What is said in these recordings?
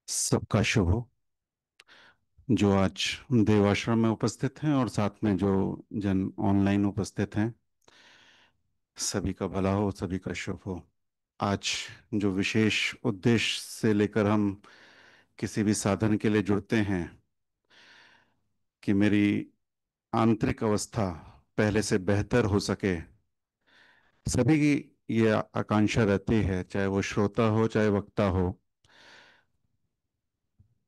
सबका शुभ हो। जो आज देवाश्रम में उपस्थित हैं और साथ में जो जन ऑनलाइन उपस्थित हैं, सभी का भला हो, सभी का शुभ हो। आज जो विशेष उद्देश्य से लेकर हम किसी भी साधन के लिए जुड़ते हैं कि मेरी आंतरिक अवस्था पहले से बेहतर हो सके, सभी की ये आकांक्षा रहती है, चाहे वो श्रोता हो चाहे वक्ता हो।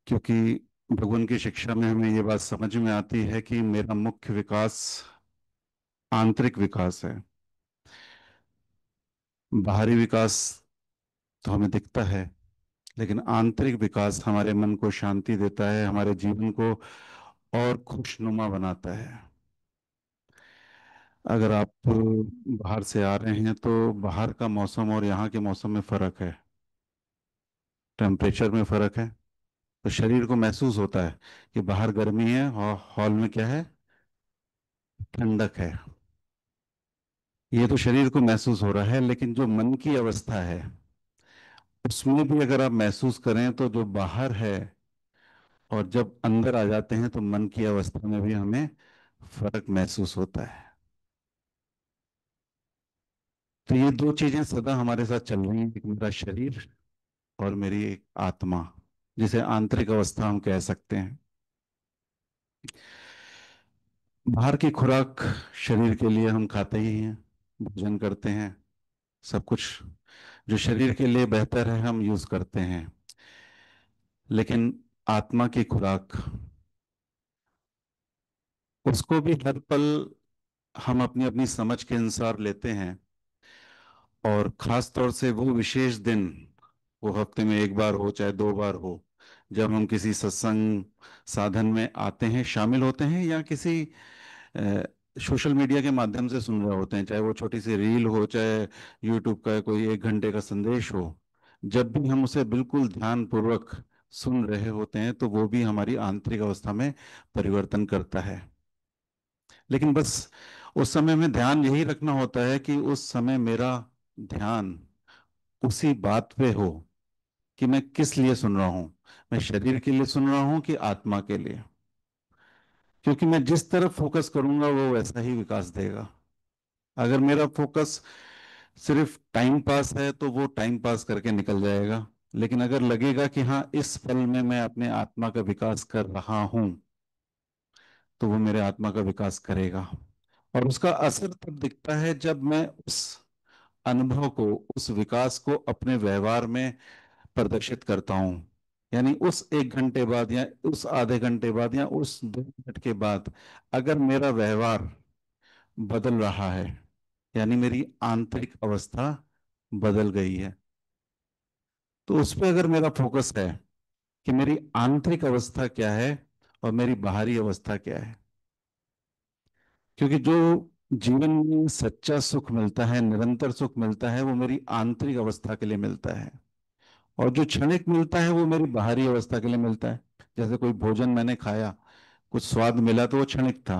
क्योंकि भगवान की शिक्षा में हमें ये बात समझ में आती है कि मेरा मुख्य विकास आंतरिक विकास है। बाहरी विकास तो हमें दिखता है, लेकिन आंतरिक विकास हमारे मन को शांति देता है, हमारे जीवन को और खुशनुमा बनाता है। अगर आप बाहर से आ रहे हैं तो बाहर का मौसम और यहाँ के मौसम में फर्क है, टेम्परेचर में फर्क है। तो शरीर को महसूस होता है कि बाहर गर्मी है और हॉल में क्या है, ठंडक है। ये तो शरीर को महसूस हो रहा है, लेकिन जो मन की अवस्था है उसमें भी अगर आप महसूस करें तो जो बाहर है और जब अंदर आ जाते हैं तो मन की अवस्था में भी हमें फर्क महसूस होता है। तो ये दो चीजें सदा हमारे साथ चल रही हैं, एक मेरा शरीर और मेरी एक आत्मा, जिसे आंतरिक अवस्था हम कह सकते हैं। बाहर की खुराक शरीर के लिए हम खाते ही हैं, भोजन करते हैं, सब कुछ जो शरीर के लिए बेहतर है हम यूज करते हैं। लेकिन आत्मा की खुराक, उसको भी हर पल हम अपनी अपनी समझ के अनुसार लेते हैं। और खास तौर से वो विशेष दिन, वो हफ्ते में एक बार हो चाहे दो बार हो, जब हम किसी सत्संग साधन में आते हैं, शामिल होते हैं, या किसी सोशल मीडिया के माध्यम से सुन रहे होते हैं, चाहे वो छोटी सी रील हो चाहे यूट्यूब का कोई एक घंटे का संदेश हो। जब भी हम उसे बिल्कुल ध्यान पूर्वक सुन रहे होते हैं तो वो भी हमारी आंतरिक अवस्था में परिवर्तन करता है। लेकिन बस उस समय में ध्यान यही रखना होता है कि उस समय मेरा ध्यान उसी बात पे हो कि मैं किस लिए सुन रहा हूं, मैं शरीर के लिए सुन रहा हूं कि आत्मा के लिए। क्योंकि मैं जिस तरफ फोकस करूंगा वो वैसा ही विकास देगा। अगर मेरा फोकस सिर्फ टाइम पास है तो वो टाइम पास करके निकल जाएगा। लेकिन अगर लगेगा कि हाँ, इस पल में मैं अपने आत्मा का विकास कर रहा हूं, तो वो मेरे आत्मा का विकास करेगा। और उसका असर तब दिखता है जब मैं उस अनुभव को, उस विकास को अपने व्यवहार में प्रदर्शित करता हूं। यानी उस एक घंटे बाद या उस आधे घंटे बाद या उस 2 मिनट के बाद अगर मेरा व्यवहार बदल रहा है, यानी मेरी आंतरिक अवस्था बदल गई है, तो उस पर अगर मेरा फोकस है कि मेरी आंतरिक अवस्था क्या है और मेरी बाहरी अवस्था क्या है। क्योंकि जो जीवन में सच्चा सुख मिलता है, निरंतर सुख मिलता है, वो मेरी आंतरिक अवस्था के लिए मिलता है। और जो क्षणिक मिलता है वो मेरी बाहरी अवस्था के लिए मिलता है। जैसे कोई भोजन मैंने खाया, कुछ स्वाद मिला तो वो क्षणिक था,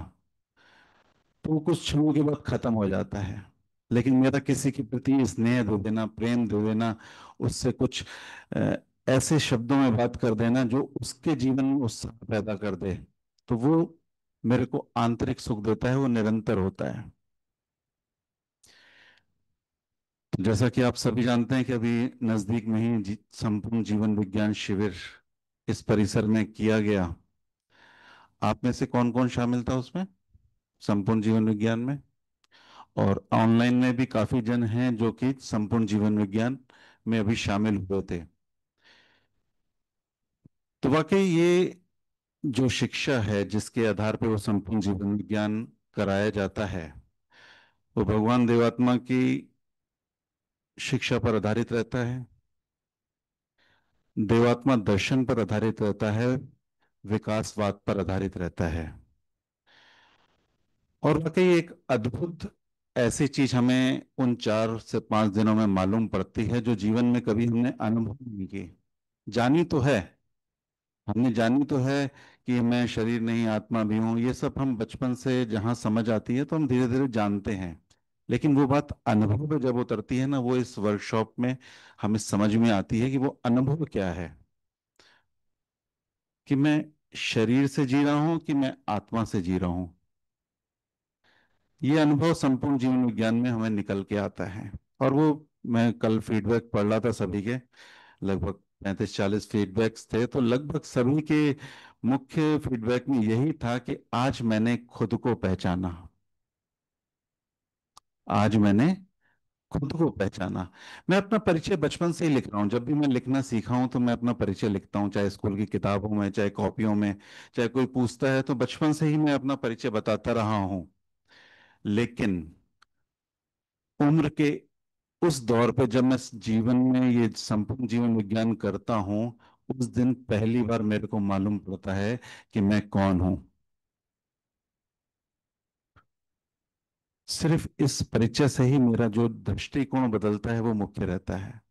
तो वो कुछ क्षणों के बाद खत्म हो जाता है। लेकिन मेरा किसी के प्रति स्नेह दे देना, प्रेम दे देना, उससे कुछ अ, ऐसे शब्दों में बात कर देना जो उसके जीवन में उत्साह पैदा कर दे, तो वो मेरे को आंतरिक सुख देता है, वो निरंतर होता है। तो जैसा कि आप सभी जानते हैं कि अभी नजदीक में ही संपूर्ण जीवन विज्ञान शिविर इस परिसर में किया गया। आप में से कौन कौन शामिल था उसमें, संपूर्ण जीवन विज्ञान में? और ऑनलाइन में भी काफी जन हैं जो कि संपूर्ण जीवन विज्ञान में अभी शामिल हुए थे। तो वाकई ये जो शिक्षा है जिसके आधार पर वो संपूर्ण जीवन विज्ञान कराया जाता है, वो भगवान देवात्मा की शिक्षा पर आधारित रहता है, देवात्मा दर्शन पर आधारित रहता है, विकासवाद पर आधारित रहता है। और वाकई एक अद्भुत ऐसी चीज हमें उन 4 से 5 दिनों में मालूम पड़ती है जो जीवन में कभी हमने अनुभव नहीं की। जानी तो है, हमने जानी तो है कि मैं शरीर नहीं आत्मा भी हूं, ये सब हम बचपन से जहां समझ आती है तो हम धीरे धीरे जानते हैं। लेकिन वो बात अनुभव में जब उतरती है ना, वो इस वर्कशॉप में हमें समझ में आती है कि वो अनुभव क्या है। कि मैं शरीर से जी रहा हूं कि मैं आत्मा से जी रहा हूं। ये अनुभव संपूर्ण जीवन विज्ञान में हमें निकल के आता है। और वो, मैं कल फीडबैक पढ़ रहा था सभी के, लगभग 35-40 फीडबैक्स थे, तो लगभग सभी के मुख्य फीडबैक में यही था कि आज मैंने खुद को पहचाना। आज मैंने खुद को पहचाना। मैं अपना परिचय बचपन से ही लिख रहा हूँ। जब भी मैं लिखना सीखा हूं तो मैं अपना परिचय लिखता हूँ, चाहे स्कूल की किताबों में, चाहे कॉपियों में, चाहे कोई पूछता है तो बचपन से ही मैं अपना परिचय बताता रहा हूँ। लेकिन उम्र के उस दौर पे जब मैं जीवन में ये संपूर्ण जीवन विज्ञान करता हूँ, उस दिन पहली बार मेरे को मालूम पड़ता है कि मैं कौन हूँ। सिर्फ इस परिचय से ही मेरा जो दृष्टिकोण बदलता है वो मुख्य रहता है।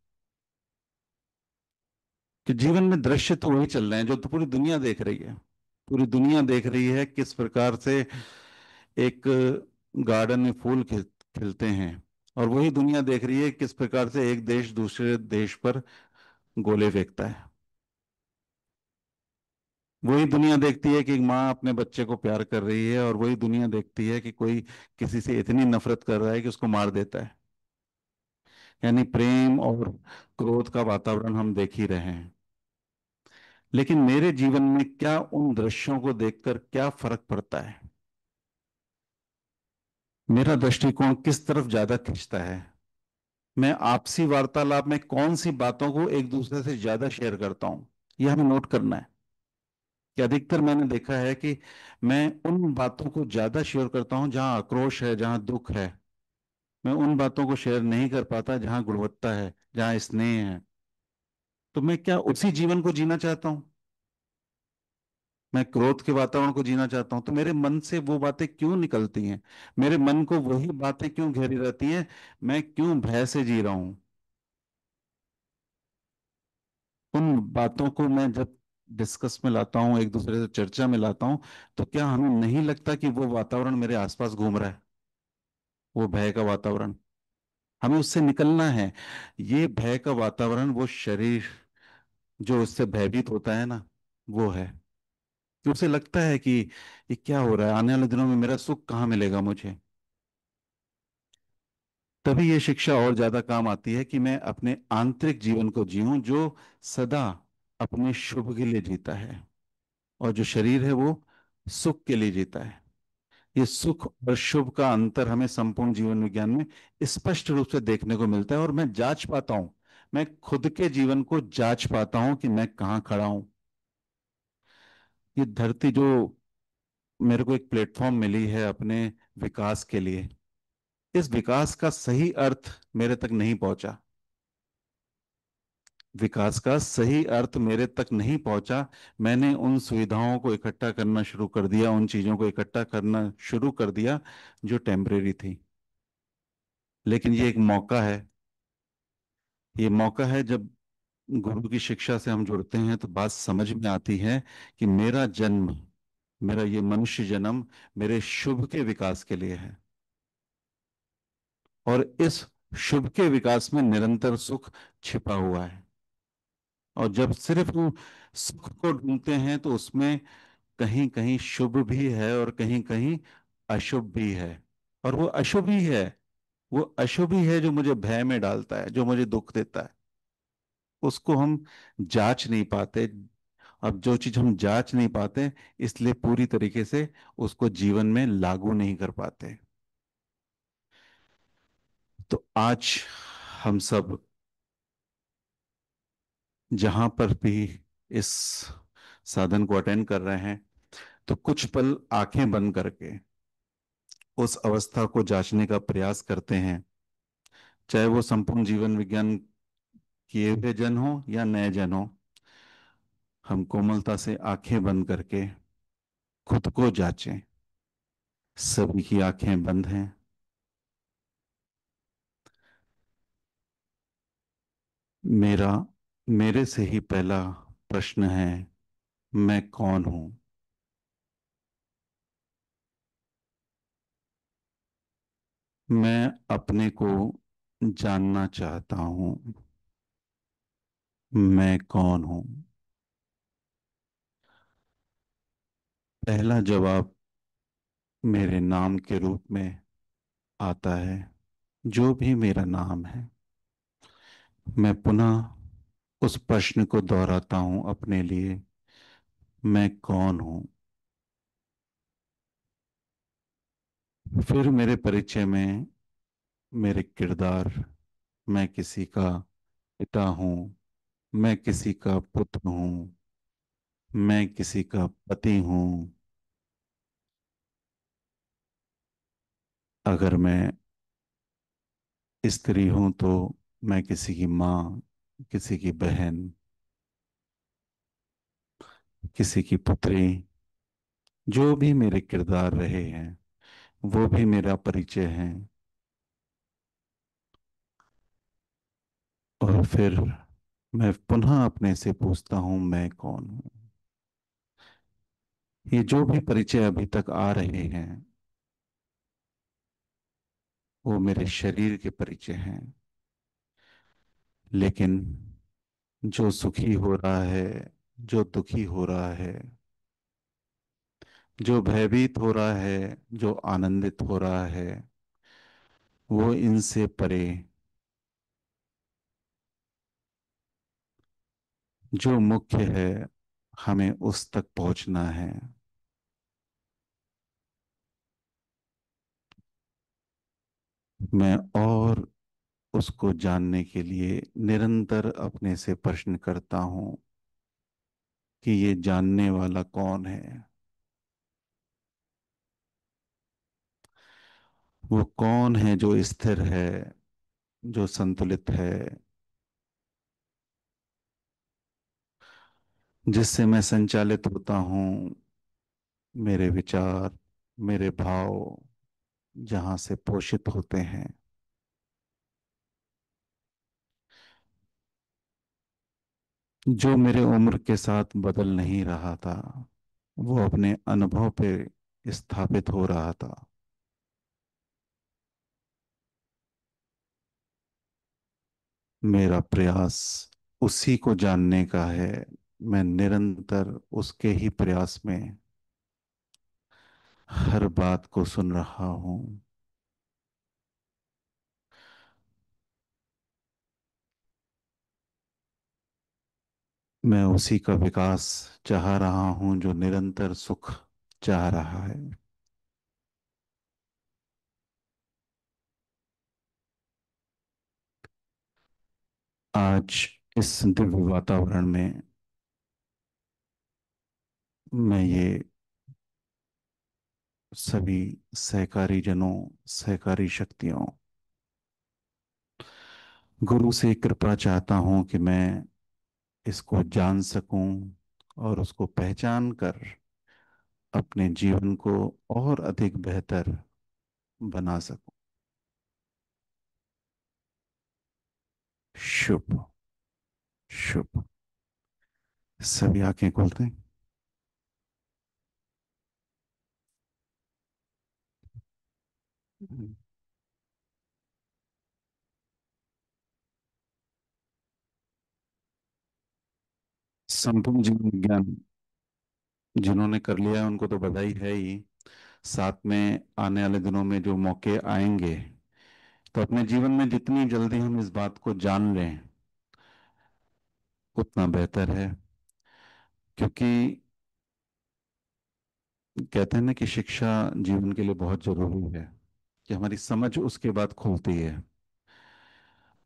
कि जीवन में दृश्य तो वही चल रहे हैं जो तो पूरी दुनिया देख रही है। पूरी दुनिया देख रही है किस प्रकार से एक गार्डन में फूल खिलते हैं, और वही दुनिया देख रही है किस प्रकार से एक देश दूसरे देश पर गोले फेंकता है। वही दुनिया देखती है कि एक माँ अपने बच्चे को प्यार कर रही है, और वही दुनिया देखती है कि कोई किसी से इतनी नफरत कर रहा है कि उसको मार देता है। यानी प्रेम और क्रोध का वातावरण हम देख ही रहे हैं। लेकिन मेरे जीवन में क्या उन दृश्यों को देखकर क्या फर्क पड़ता है? मेरा दृष्टिकोण किस तरफ ज्यादा खिंचता है? मैं आपसी वार्तालाप में कौन सी बातों को एक दूसरे से ज्यादा शेयर करता हूं? यह हमें नोट करना है। कि अधिकतर मैंने देखा है कि मैं उन बातों को ज्यादा शेयर करता हूं जहां आक्रोश है, जहां दुख है। मैं उन बातों को शेयर नहीं कर पाता जहां गुणवत्ता है, जहां स्नेह है। तो मैं क्या उसी जीवन को जीना चाहता हूं? मैं क्रोध के वातावरण को जीना चाहता हूं, तो मेरे मन से वो बातें क्यों निकलती हैं? मेरे मन को वही बातें क्यों घेरी रहती हैं? मैं क्यों भय से जी रहा हूं? उन बातों को मैं जब डिस्कस में लाता हूं, एक दूसरे से चर्चा में लाता हूं, तो क्या हमें नहीं लगता कि वो वातावरण मेरे आसपास घूम रहा है? वो भय का वातावरण, हमें उससे निकलना है। ये भय का वातावरण, वो शरीर जो उससे भयभीत होता है ना, वो है कि उसे लगता है कि ये क्या हो रहा है, आने वाले दिनों में मेरा सुख कहाँ मिलेगा मुझे। तभी ये शिक्षा और ज्यादा काम आती है कि मैं अपने आंतरिक जीवन को जीऊं जो सदा अपने शुभ के लिए जीता है, और जो शरीर है वो सुख के लिए जीता है। ये सुख और शुभ का अंतर हमें संपूर्ण जीवन विज्ञान में स्पष्ट रूप से देखने को मिलता है, और मैं जांच पाता हूं। मैं खुद के जीवन को जांच पाता हूं कि मैं कहाँ खड़ा हूं। ये धरती जो मेरे को एक प्लेटफॉर्म मिली है अपने विकास के लिए, इस विकास का सही अर्थ मेरे तक नहीं पहुंचा। विकास का सही अर्थ मेरे तक नहीं पहुंचा। मैंने उन सुविधाओं को इकट्ठा करना शुरू कर दिया, उन चीजों को इकट्ठा करना शुरू कर दिया जो टेम्परेरी थी। लेकिन ये एक मौका है। ये मौका है जब गुरु की शिक्षा से हम जुड़ते हैं तो बात समझ में आती है कि मेरा जन्म, मेरा ये मनुष्य जन्म मेरे शुभ के विकास के लिए है। और इस शुभ के विकास में निरंतर सुख छिपा हुआ है। और जब सिर्फ वो सुख को ढूंढते हैं तो उसमें कहीं कहीं शुभ भी है और कहीं कहीं अशुभ भी है। और वो अशुभ ही है, वो अशुभ ही है जो मुझे भय में डालता है, जो मुझे दुख देता है। उसको हम जांच नहीं पाते। अब जो चीज हम जांच नहीं पाते, इसलिए पूरी तरीके से उसको जीवन में लागू नहीं कर पाते। तो आज हम सब जहां पर भी इस साधन को अटेंड कर रहे हैं, तो कुछ पल आंखें बंद करके उस अवस्था को जांचने का प्रयास करते हैं। चाहे वो संपूर्ण जीवन विज्ञान किए हुए जन हो या नए जन हो, हम कोमलता से आंखें बंद करके खुद को जांचें। सभी की आंखें बंद हैं। मेरा मेरे से ही पहला प्रश्न है, मैं कौन हूं? मैं अपने को जानना चाहता हूं। मैं कौन हूं? पहला जवाब मेरे नाम के रूप में आता है। जो भी मेरा नाम है, मैं पुनः उस प्रश्न को दोहराता हूं अपने लिए, मैं कौन हूं। फिर मेरे परिचय में मेरे किरदार, मैं किसी का पिता हूं, मैं किसी का पुत्र हूं, मैं किसी का पति हूं। अगर मैं स्त्री हूं तो मैं किसी की माँ, किसी की बहन, किसी की पुत्री। जो भी मेरे किरदार रहे हैं वो भी मेरा परिचय है। और फिर मैं पुनः अपने से पूछता हूं, मैं कौन हूं। ये जो भी परिचय अभी तक आ रहे हैं वो मेरे शरीर के परिचय हैं। लेकिन जो सुखी हो रहा है, जो दुखी हो रहा है, जो भयभीत हो रहा है, जो आनंदित हो रहा है, वो इनसे परे, जो मुख्य है, हमें उस तक पहुंचना है। मैं और उसको जानने के लिए निरंतर अपने से प्रश्न करता हूं कि ये जानने वाला कौन है। वो कौन है जो स्थिर है, जो संतुलित है, जिससे मैं संचालित होता हूँ। मेरे विचार, मेरे भाव जहाँ से पोषित होते हैं। जो मेरे उम्र के साथ बदल नहीं रहा था, वो अपने अनुभव पे स्थापित हो रहा था। मेरा प्रयास उसी को जानने का है। मैं निरंतर उसके ही प्रयास में हर बात को सुन रहा हूँ। मैं उसी का विकास चाह रहा हूँ जो निरंतर सुख चाह रहा है। आज इस दिव्य वातावरण में मैं ये सभी सहकारी जनों, सहकारी शक्तियों, गुरु से कृपा चाहता हूं कि मैं इसको जान सकूं और उसको पहचान कर अपने जीवन को और अधिक बेहतर बना सकूं। शुभ। शुभ। सभी आंखें खोलते हैं। संपूर्ण जीवन विज्ञान जिन्होंने कर लिया है उनको तो बधाई है ही। साथ में आने वाले दिनों में जो मौके आएंगे, तो अपने जीवन में जितनी जल्दी हम इस बात को जान लें उतना बेहतर है। क्योंकि कहते हैं ना कि शिक्षा जीवन के लिए बहुत जरूरी है, कि हमारी समझ उसके बाद खुलती है।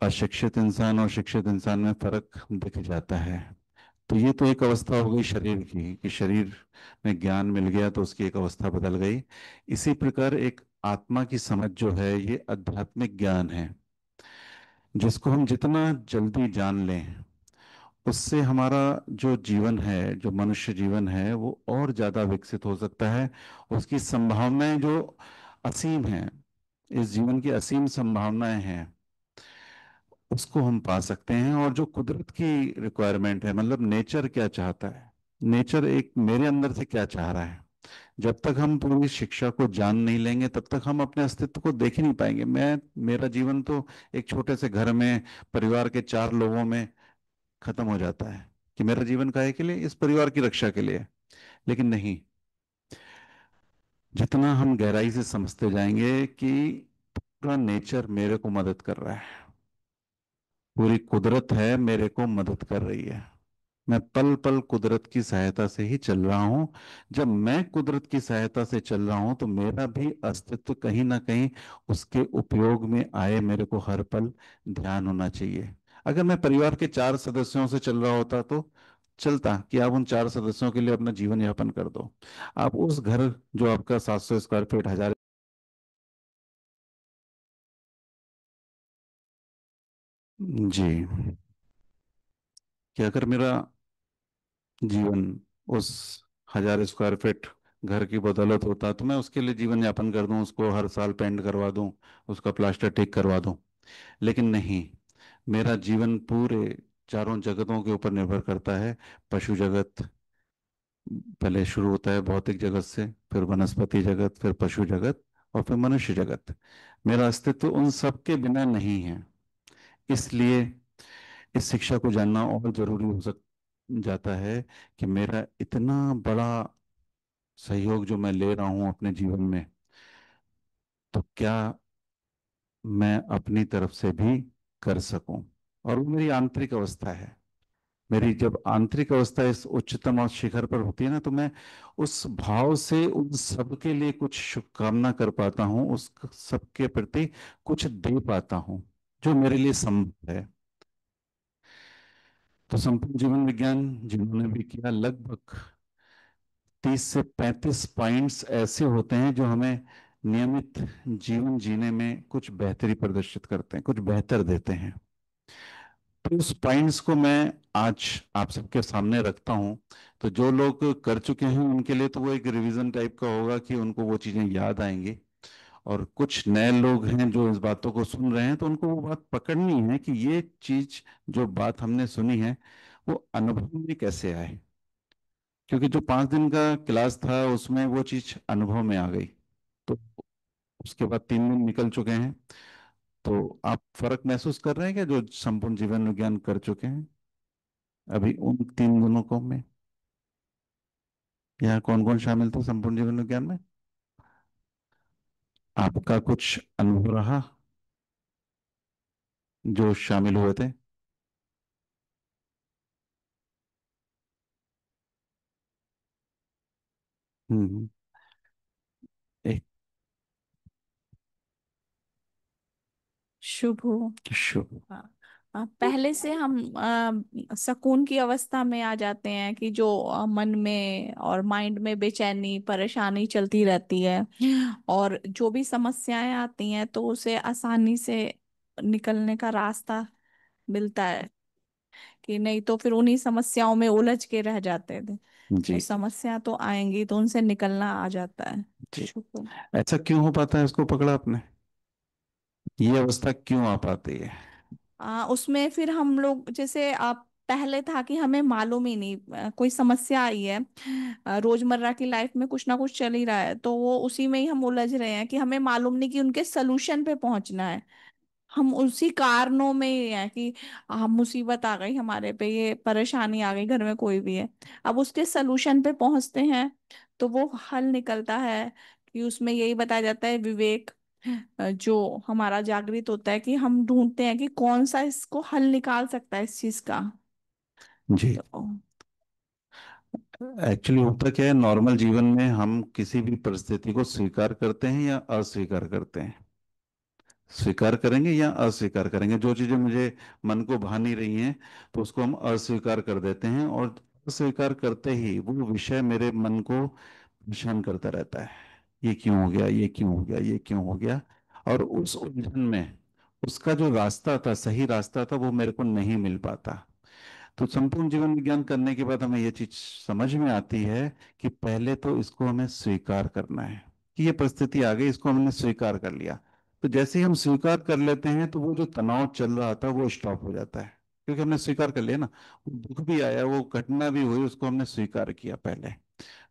अशिक्षित इंसान और शिक्षित इंसान में फर्क दिख जाता है। तो ये तो एक अवस्था हो गई शरीर की, कि शरीर में ज्ञान मिल गया तो उसकी एक अवस्था बदल गई। इसी प्रकार एक आत्मा की समझ जो है ये आध्यात्मिक ज्ञान है, जिसको हम जितना जल्दी जान लें उससे हमारा जो जीवन है, जो मनुष्य जीवन है, वो और ज्यादा विकसित हो सकता है। उसकी संभावनाएं जो असीम हैं, इस जीवन की असीम संभावनाएं हैं, उसको हम पा सकते हैं। और जो कुदरत की रिक्वायरमेंट है, मतलब नेचर क्या चाहता है, नेचर एक मेरे अंदर से क्या चाह रहा है, जब तक हम पूरी शिक्षा को जान नहीं लेंगे तब तक हम अपने अस्तित्व को देख ही नहीं पाएंगे। मेरा जीवन तो एक छोटे से घर में, परिवार के 4 लोगों में खत्म हो जाता है, कि मेरा जीवन काहे के लिए, इस परिवार की रक्षा के लिए। लेकिन नहीं, जितना हम गहराई से समझते जाएंगे कि पूरा नेचर मेरे को मदद कर रहा है, पूरी कुदरत है मेरे को मदद कर रही है, मैं पल पल कुदरत की सहायता से ही चल रहा हूं। जब मैं कुदरत की सहायता से चल रहा हूं तो मेरा भी अस्तित्व कहीं ना कहीं उसके उपयोग में आए, मेरे को हर पल ध्यान होना चाहिए। अगर मैं परिवार के 4 सदस्यों से चल रहा होता तो चलता कि आप उन 4 सदस्यों के लिए अपना जीवन यापन कर दो। आप उस घर जो आपका 700 स्क्वायर फीट, 1000, जी, कि अगर मेरा जीवन उस 1000 स्क्वायर फीट घर की बदौलत होता तो मैं उसके लिए जीवन यापन कर दूं, उसको हर साल पेंट करवा दूं, उसका प्लास्टर ठीक करवा दूं। लेकिन नहीं, मेरा जीवन पूरे चारों जगतों के ऊपर निर्भर करता है। पशु जगत पहले शुरू होता है भौतिक जगत से, फिर वनस्पति जगत, फिर पशु जगत, और फिर मनुष्य जगत। मेरा अस्तित्व उन सब के बिना नहीं है। इसलिए इस शिक्षा को जानना और जरूरी हो सक जाता है कि मेरा इतना बड़ा सहयोग जो मैं ले रहा हूं अपने जीवन में, तो क्या मैं अपनी तरफ से भी कर सकूं। और वो मेरी आंतरिक अवस्था है। मेरी जब आंतरिक अवस्था इस उच्चतम और शिखर पर होती है ना, तो मैं उस भाव से उन सब के लिए कुछ शुभकामना कर पाता हूँ, उस सबके प्रति कुछ दे पाता हूँ जो मेरे लिए संभव है। तो संपूर्ण जीवन विज्ञान जिन्होंने भी किया, लगभग 30 से 35 पॉइंट्स ऐसे होते हैं जो हमें नियमित जीवन जीने में कुछ बेहतरी प्रदर्शित करते हैं, कुछ बेहतर देते हैं। तो उस पॉइंट्स को मैं आज आप सबके सामने रखता हूं। तो जो लोग कर चुके हैं उनके लिए तो वो एक रिवीजन टाइप का होगा कि उनको वो चीजें याद आएंगी। और कुछ नए लोग हैं जो इस बातों को सुन रहे हैं, तो उनको वो बात पकड़नी है कि ये चीज, जो बात हमने सुनी है, वो अनुभव में कैसे आए। क्योंकि जो 5 दिन का क्लास था उसमें वो चीज अनुभव में आ गई। तो उसके बाद 3 दिन निकल चुके हैं। तो आप फर्क महसूस कर रहे हैं क्या, जो संपूर्ण जीवन विज्ञान कर चुके हैं अभी उन 3 दिनों को में? यहाँ कौन कौन शामिल थे संपूर्ण जीवन विज्ञान में? आपका कुछ अनुभव रहा जो शामिल हुए थे? हम्म। एक शुभ हो। शुभ। हाँ। पहले से हम सुकून की अवस्था में आ जाते हैं कि जो मन में और माइंड में बेचैनी परेशानी चलती रहती है, और जो भी समस्याएं आती हैं तो उसे आसानी से निकलने का रास्ता मिलता है। कि नहीं तो फिर उन्हीं समस्याओं में उलझ के रह जाते थे। तो जी। समस्या तो आएंगी तो उनसे निकलना आ जाता है। जी। शुक्र। ऐसा क्यों हो पाता है, इसको पकड़ा आपने? ये अवस्था क्यों आ पाती है? उसमें फिर हम लोग जैसे आप पहले था कि हमें मालूम ही नहीं, कोई समस्या आई है, रोजमर्रा की लाइफ में कुछ ना कुछ चल ही रहा है तो वो उसी में ही हम उलझ रहे हैं कि हमें मालूम नहीं कि उनके सलूशन पे पहुंचना है। हम उसी कारणों में ही है कि हम मुसीबत आ गई हमारे पे, ये परेशानी आ गई घर में कोई भी है। अब उसके सलूशन पे पहुंचते हैं तो वो हल निकलता है। कि उसमें यही बताया जाता है विवेक, जो हमारा जागृत होता है कि हम ढूंढते हैं कि कौन सा इसको हल निकाल सकता है इस चीज का। जी। तो एक्चुअली होता क्या है, नॉर्मल जीवन में हम किसी भी परिस्थिति को स्वीकार करते हैं या अस्वीकार करते हैं। स्वीकार करेंगे या अस्वीकार करेंगे, जो चीजें मुझे मन को भा नहीं रही हैं तो उसको हम अस्वीकार कर देते हैं, और अस्वीकार करते ही वो विषय मेरे मन को परेशान करता रहता है। ये क्यों हो गया, ये क्यों हो गया, ये क्यों हो गया। और उस उलझन में उसका जो रास्ता था, सही रास्ता था, वो मेरे को नहीं मिल पाता। तो संपूर्ण जीवन विज्ञान करने के बाद हमें ये चीज समझ में आती है कि पहले तो इसको हमें स्वीकार करना है कि ये परिस्थिति आ गई, इसको हमने स्वीकार कर लिया। तो जैसे ही हम स्वीकार कर लेते हैं तो वो जो तनाव चल रहा था वो स्टॉप हो जाता है, क्योंकि हमने स्वीकार कर लिया ना। वो दुख भी आया, वो घटना भी हुई, उसको हमने स्वीकार किया पहले।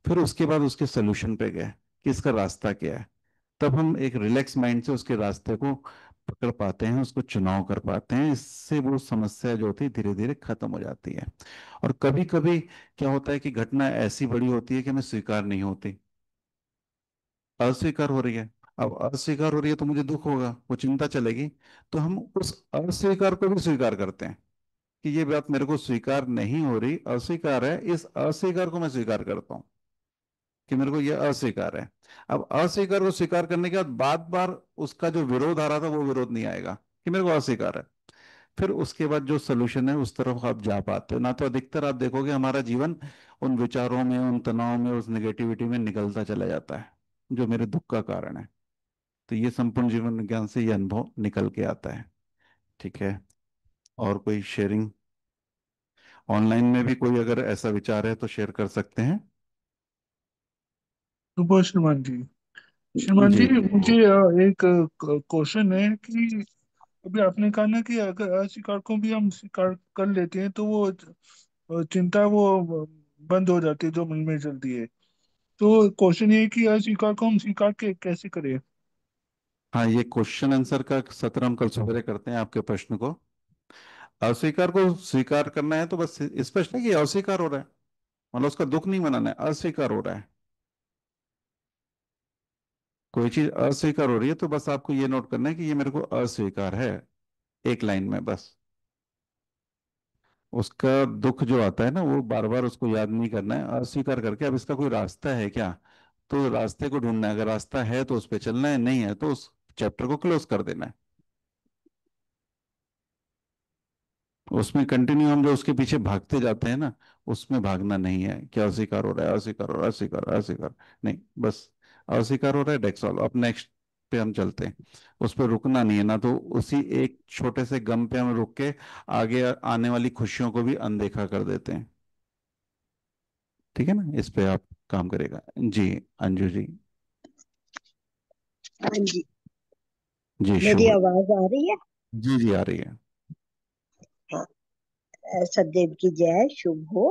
फिर उसके बाद उसके सोल्यूशन पे गए कि इसका रास्ता क्या है। तब हम एक रिलैक्स माइंड से उसके रास्ते को पकड़ पाते हैं, उसको चुनाव कर पाते हैं। इससे वो समस्या जो होती है धीरे धीरे खत्म हो जाती है। और कभी कभी क्या होता है कि घटना ऐसी बड़ी होती है कि हमें स्वीकार नहीं होती, अस्वीकार हो रही है। अब अस्वीकार हो रही है तो मुझे दुख होगा, वो चिंता चलेगी। तो हम उस अस्वीकार को भी स्वीकार करते हैं कि ये बात मेरे को स्वीकार नहीं हो रही, अस्वीकार है, इस अस्वीकार को मैं स्वीकार करता हूँ कि मेरे को ये अस्वीकार है। अब अस्वीकार को स्वीकार करने के बाद बार बार उसका जो विरोध आ रहा था वो विरोध नहीं आएगा कि मेरे को अस्वीकार है। फिर उसके बाद जो सोल्यूशन है उस तरफ आप जा पाते हो ना। तो अधिकतर आप देखोगे हमारा जीवन उन विचारों में, उन तनाव में, उस नेगेटिविटी में निकलता चला जाता है जो मेरे दुख का कारण है। तो ये संपूर्ण जीवन विज्ञान से ये अनुभव निकल के आता है। ठीक है। और कोई शेयरिंग? ऑनलाइन में भी कोई अगर ऐसा विचार है तो शेयर कर सकते हैं। सुबह श्रीमान जी। श्रीमान जी। जी, मुझे एक क्वेश्चन है कि अभी आपने कहा ना कि अगर अस्वीकार को भी हम स्वीकार कर लेते हैं तो वो चिंता वो बंद हो जाती है जो मन में चलती है। तो क्वेश्चन ये है कि अस्वीकार को हम स्वीकार के कैसे करें। हाँ, ये क्वेश्चन आंसर का सत्र हम कल सवेरे करते हैं आपके प्रश्न को। अस्वीकार को स्वीकार करना है तो बस स्पष्ट है कि अस्वीकार हो रहा है, मतलब उसका दुख नहीं मनाना है, अस्वीकार हो रहा है। कोई चीज अस्वीकार हो रही है तो बस आपको ये नोट करना है कि ये मेरे को अस्वीकार है, एक लाइन में बस। उसका दुख जो आता है ना वो बार बार उसको याद नहीं करना है, अस्वीकार करके अब इसका कोई रास्ता है क्या, तो रास्ते को ढूंढना है। अगर रास्ता है तो उस पर चलना है, नहीं है तो उस चैप्टर को क्लोज कर देना है। उसमें कंटिन्यू हम जो उसके पीछे भागते जाते हैं ना, उसमें भागना नहीं है। क्या अस्वीकार हो रहा है, अस्वीकार हो रहा है, अस्वीकार, अस्वीकार, नहीं, बस अस्वीकार हो रहा है, डेक्स ऑल। अब नेक्स्ट पे हम चलते हैं। उस पर रुकना नहीं है ना, तो उसी एक छोटे से गम पे हम रुक के आगे आने वाली खुशियों को भी अनदेखा कर देते हैं। ठीक है ना, इस पे आप काम करेगा। जी। अंजू जी। हाँ जी। जी मेरी शुभ। आवाज आ रही है? जी जी आ रही है। हाँ। सदैव की जय, शुभ हो।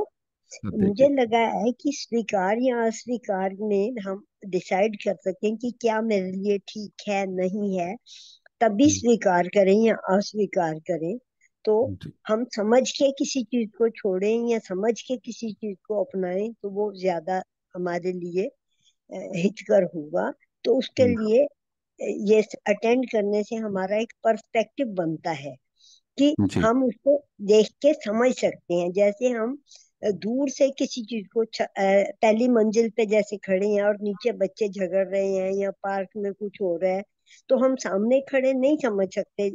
मुझे देखिए। लगा है कि स्वीकार या अस्वीकार में हम डिसाइड कर सकते हैं कि क्या मेरे लिए ठीक है, नहीं है, तभी हम्म, स्वीकार करें या अस्वीकार करें। तो जी हम समझ के किसी चीज को छोड़ें या समझ के किसी चीज को अपनाएं तो वो ज्यादा हमारे लिए हितकर होगा। तो उसके हम्म, लिए ये अटेंड करने से हमारा एक पर्सपेक्टिव बनता है कि जी हम उसको देख के समझ सकते हैं। जैसे हम दूर से किसी चीज को पहली मंजिल पे जैसे खड़े हैं और नीचे बच्चे झगड़ रहे हैं या पार्क में कुछ हो रहा है, तो हम सामने खड़े नहीं समझ सकते,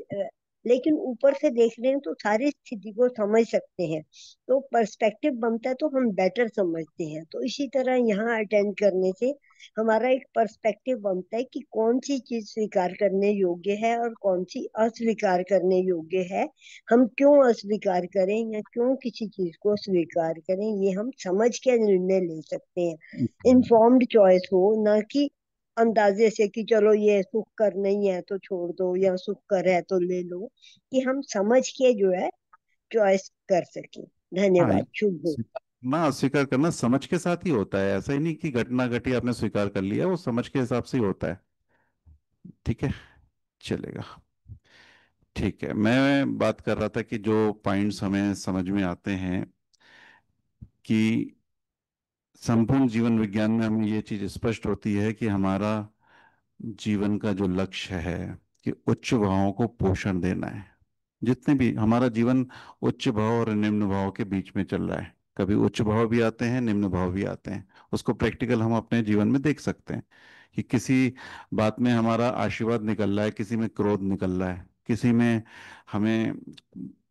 लेकिन ऊपर से देख रहे हैं तो सारी स्थिति को समझ सकते हैं। तो पर्सपेक्टिव बनता है तो हम बेटर समझते हैं। तो इसी तरह यहाँ अटेंड करने से हमारा एक पर्सपेक्टिव बनता है कि कौन सी चीज स्वीकार करने योग्य है और कौन सी अस्वीकार करने योग्य है। हम क्यों अस्वीकार करें या क्यों किसी चीज को स्वीकार करें, ये हम समझ के निर्णय ले सकते हैं। इन्फॉर्म्ड चॉइस हो, ना कि अंदाजे से कि चलो ये सुख कर नहीं है तो छोड़ दो या सुख कर है तो ले लो। कि हम समझ के जो है चॉइस कर सकें। हाँ, धन्यवाद। शुभ हो। ना अस्वीकार करना समझ के साथ ही होता है, ऐसा ही नहीं कि घटना घटी आपने स्वीकार कर लिया, वो समझ के हिसाब से ही होता है। ठीक है, चलेगा। ठीक है, मैं बात कर रहा था कि जो पॉइंट्स हमें समझ में आते हैं कि संपूर्ण जीवन विज्ञान में हमें ये चीज स्पष्ट होती है कि हमारा जीवन का जो लक्ष्य है कि उच्च भावों को पोषण देना है। जितने भी हमारा जीवन उच्च भाव और निम्न भाव के बीच में चल रहा है, कभी उच्च भाव भी आते हैं, निम्न भाव भी आते हैं। उसको प्रैक्टिकल हम अपने जीवन में देख सकते हैं कि किसी बात में हमारा आशीर्वाद निकल रहा है, किसी में क्रोध निकल रहा है, किसी में हमें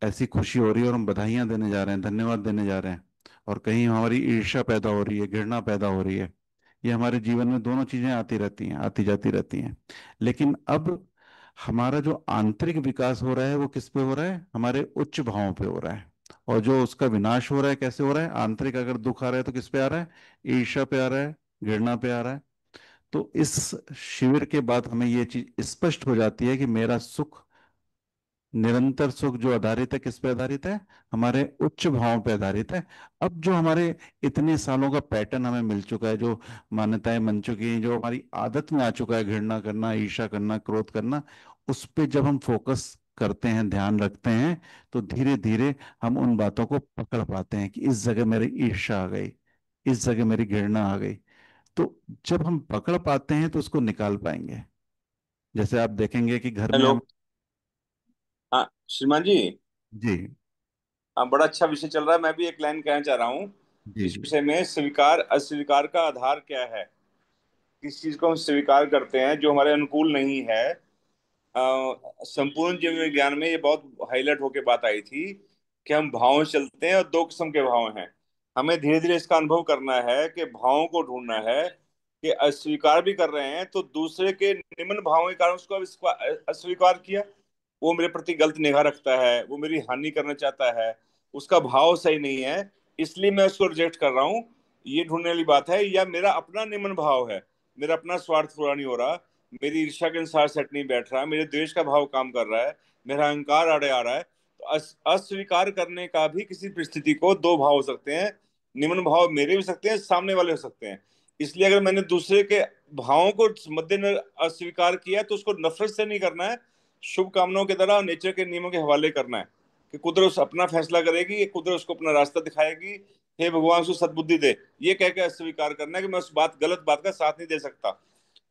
ऐसी खुशी हो रही है और हम बधाइयां देने जा रहे हैं, धन्यवाद देने जा रहे हैं, और कहीं हमारी ईर्ष्या पैदा हो रही है, घृणा पैदा हो रही है। ये हमारे जीवन में दोनों चीजें आती रहती हैं, आती जाती रहती हैं। लेकिन अब हमारा जो आंतरिक विकास हो रहा है वो किस पे हो रहा है, हमारे उच्च भावों पे हो रहा है। और जो उसका विनाश हो रहा है कैसे हो रहा है, आंतरिक अगर दुख आ रहा है तो किस पे आ रहा है, ईर्ष्या पे आ रहा है, घृणा पे आ रहा है। तो इस शिविर के बाद हमें ये चीज स्पष्ट हो जाती है कि मेरा सुख, निरंतर सुख जो आधारित है किस पे आधारित है, हमारे उच्च भावों पे आधारित है। अब जो हमारे इतने सालों का पैटर्न हमें मिल चुका है, जो मान्यताएं बन चुकी हैं, जो हमारी आदत में आ चुका है, घृणा करना, ईर्ष्या करना, क्रोध करना, उस पे जब हम फोकस करते हैं, ध्यान रखते हैं, तो धीरे धीरे हम उन बातों को पकड़ पाते हैं कि इस जगह मेरी ईर्ष्या आ गई, इस जगह मेरी घृणा आ गई। तो जब हम पकड़ पाते हैं तो उसको निकाल पाएंगे। जैसे आप देखेंगे कि घर में हेलो। हम। हाँ श्रीमान जी। जी हाँ, बड़ा अच्छा विषय चल रहा है। मैं भी एक लाइन कहना चाह रहा हूँ जी इस जी विषय में। स्वीकार अस्वीकार का आधार क्या है? किस चीज को हम स्वीकार करते हैं जो हमारे अनुकूल नहीं है? संपूर्ण जीव विज्ञान में ये बहुत हाईलाइट होके बात आई थी कि हम भावों से चलते हैं और दो किस्म के भाव हैं। हमें धीरे धीरे इसका अनुभव करना है कि भावों को ढूंढना है कि अस्वीकार भी कर रहे हैं तो दूसरे के निम्न भावों के कारण उसको अस्वीकार किया। वो मेरे प्रति गलत निगाह रखता है, वो मेरी हानि करना चाहता है, उसका भाव सही नहीं है, इसलिए मैं उसको रिजेक्ट कर रहा हूँ। ये ढूंढने वाली बात है। या मेरा अपना निम्न भाव है, मेरा अपना स्वार्थ पूरा नहीं हो रहा, मेरी ईर्ष्या के अनुसार सेट नहीं बैठ रहा, मेरे द्वेष का भाव काम कर रहा है, मेरा अहंकार आड़े आ रहा है। तो अस्वीकार करने का भी किसी परिस्थिति को दो भाव हो सकते हैं। निम्न भाव मेरे भी हो सकते हैं, सामने वाले हो सकते हैं। इसलिए अगर मैंने दूसरे के भावों को मद्देनजर अस्वीकार किया तो उसको नफरत से नहीं करना है, शुभ कामनाओं के द्वारा नेचर के नियमों के हवाले करना है कि कुदरत उस अपना फैसला करेगी, कुदरत उसको अपना रास्ता दिखाएगी। हे भगवान उसको सद्बुद्धि दे, ये कह के अस्वीकार करना है कि मैं उस गलत बात का साथ नहीं दे सकता।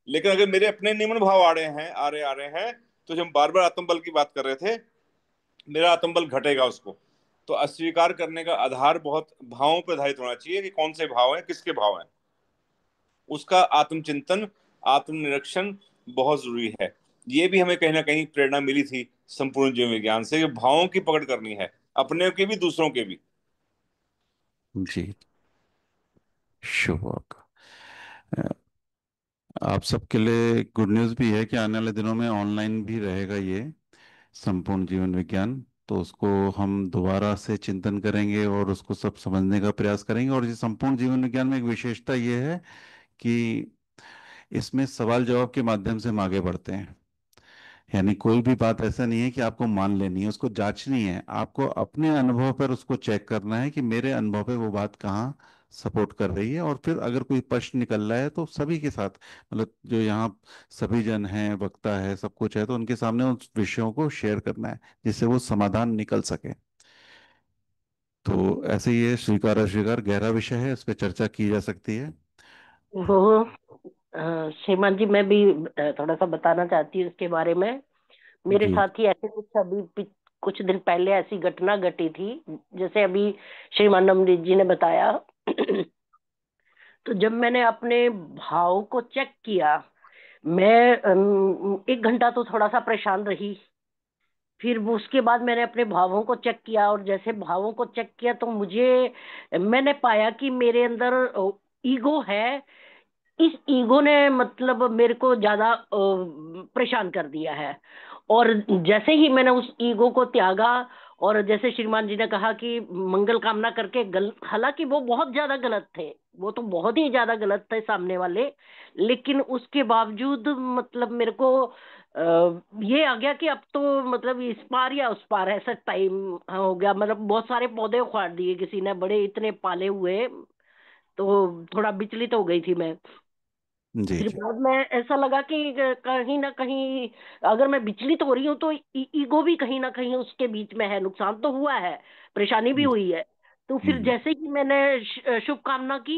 लेकिन अगर मेरे अपने निम्न भाव आ रहे हैं, तो जो हम बार बार आत्मबल की बात कर रहे थे, मेरा आत्मबल घटेगा उसको। तो अस्वीकार करने का आधार बहुत भावों पर आधारित होना चाहिए कि कौन से भाव हैं, किसके भाव हैं। उसका आत्मचिंतन, आत्मनिरीक्षण बहुत जरूरी है। ये भी हमें कहीं ना कहीं प्रेरणा मिली थी संपूर्ण जीव विज्ञान से कि भावों की पकड़ करनी है, अपने के भी दूसरों के भी। जी। शुभ होगा। आप सबके लिए गुड न्यूज़ भी है कि आने वाले दिनों में ऑनलाइन भी रहेगा ये संपूर्ण जीवन विज्ञान। तो उसको हम दोबारा से चिंतन करेंगे और उसको सब समझने का प्रयास करेंगे। और ये संपूर्ण जीवन विज्ञान में एक विशेषता ये है कि इसमें सवाल जवाब के माध्यम से हम आगे बढ़ते हैं। यानी कोई भी बात ऐसा नहीं है कि आपको मान लेनी है, उसको जांचनी है, आपको अपने अनुभव पर उसको चेक करना है कि मेरे अनुभव पे वो बात कहाँ सपोर्ट कर रही है। और फिर अगर कोई प्रश्न निकल रहा है तो सभी के साथ, मतलब जो यहाँ सभी जन हैं, वक्ता है, सब कुछ है, तो उनके सामने उन विषयों को शेयर करना है जिससे वो समाधान निकल सके। तो ऐसे ही ये स्वीकार अस्वीकार गहरा विषय है, इस पर चर्चा की जा सकती है। वो श्रीमान जी, मैं भी थोड़ा सा बताना चाहती हूँ इसके बारे में। मेरे जी साथ ही ऐसे कुछ कुछ दिन पहले ऐसी घटना घटी थी, जैसे अभी श्रीमान अमृत जी ने बताया। तो जब मैंने अपने भाव को चेक किया, मैं 1 घंटा तो थोड़ा सा परेशान रही। फिर वो उसके बाद मैंने अपने भावों को चेक किया, और जैसे भावों को चेक किया तो मैंने पाया कि मेरे अंदर ईगो है। इस ईगो ने मतलब मेरे को ज्यादा परेशान कर दिया है। और जैसे ही मैंने उस ईगो को त्यागा, और जैसे श्रीमान जी ने कहा कि मंगल कामना करके हालांकि वो बहुत ज्यादा गलत थे, वो तो बहुत ही ज्यादा गलत थे सामने वाले। लेकिन उसके बावजूद मतलब मेरे को ये आ गया कि अब तो मतलब इस पार या उस पार ऐसा टाइम हो गया। मतलब बहुत सारे पौधे उखाड़ दिए किसी ने, बड़े इतने पाले हुए। तो थोड़ा विचलित हो गई थी मैं। जी फिर जी बाद में ऐसा लगा कि कहीं ना कहीं अगर मैं विचलित हो रही हूँ तो ईगो भी कहीं ना कहीं उसके बीच में है। नुकसान तो हुआ है, परेशानी भी हुई है। तो फिर हम्म जैसे ही मैंने शुभकामना की,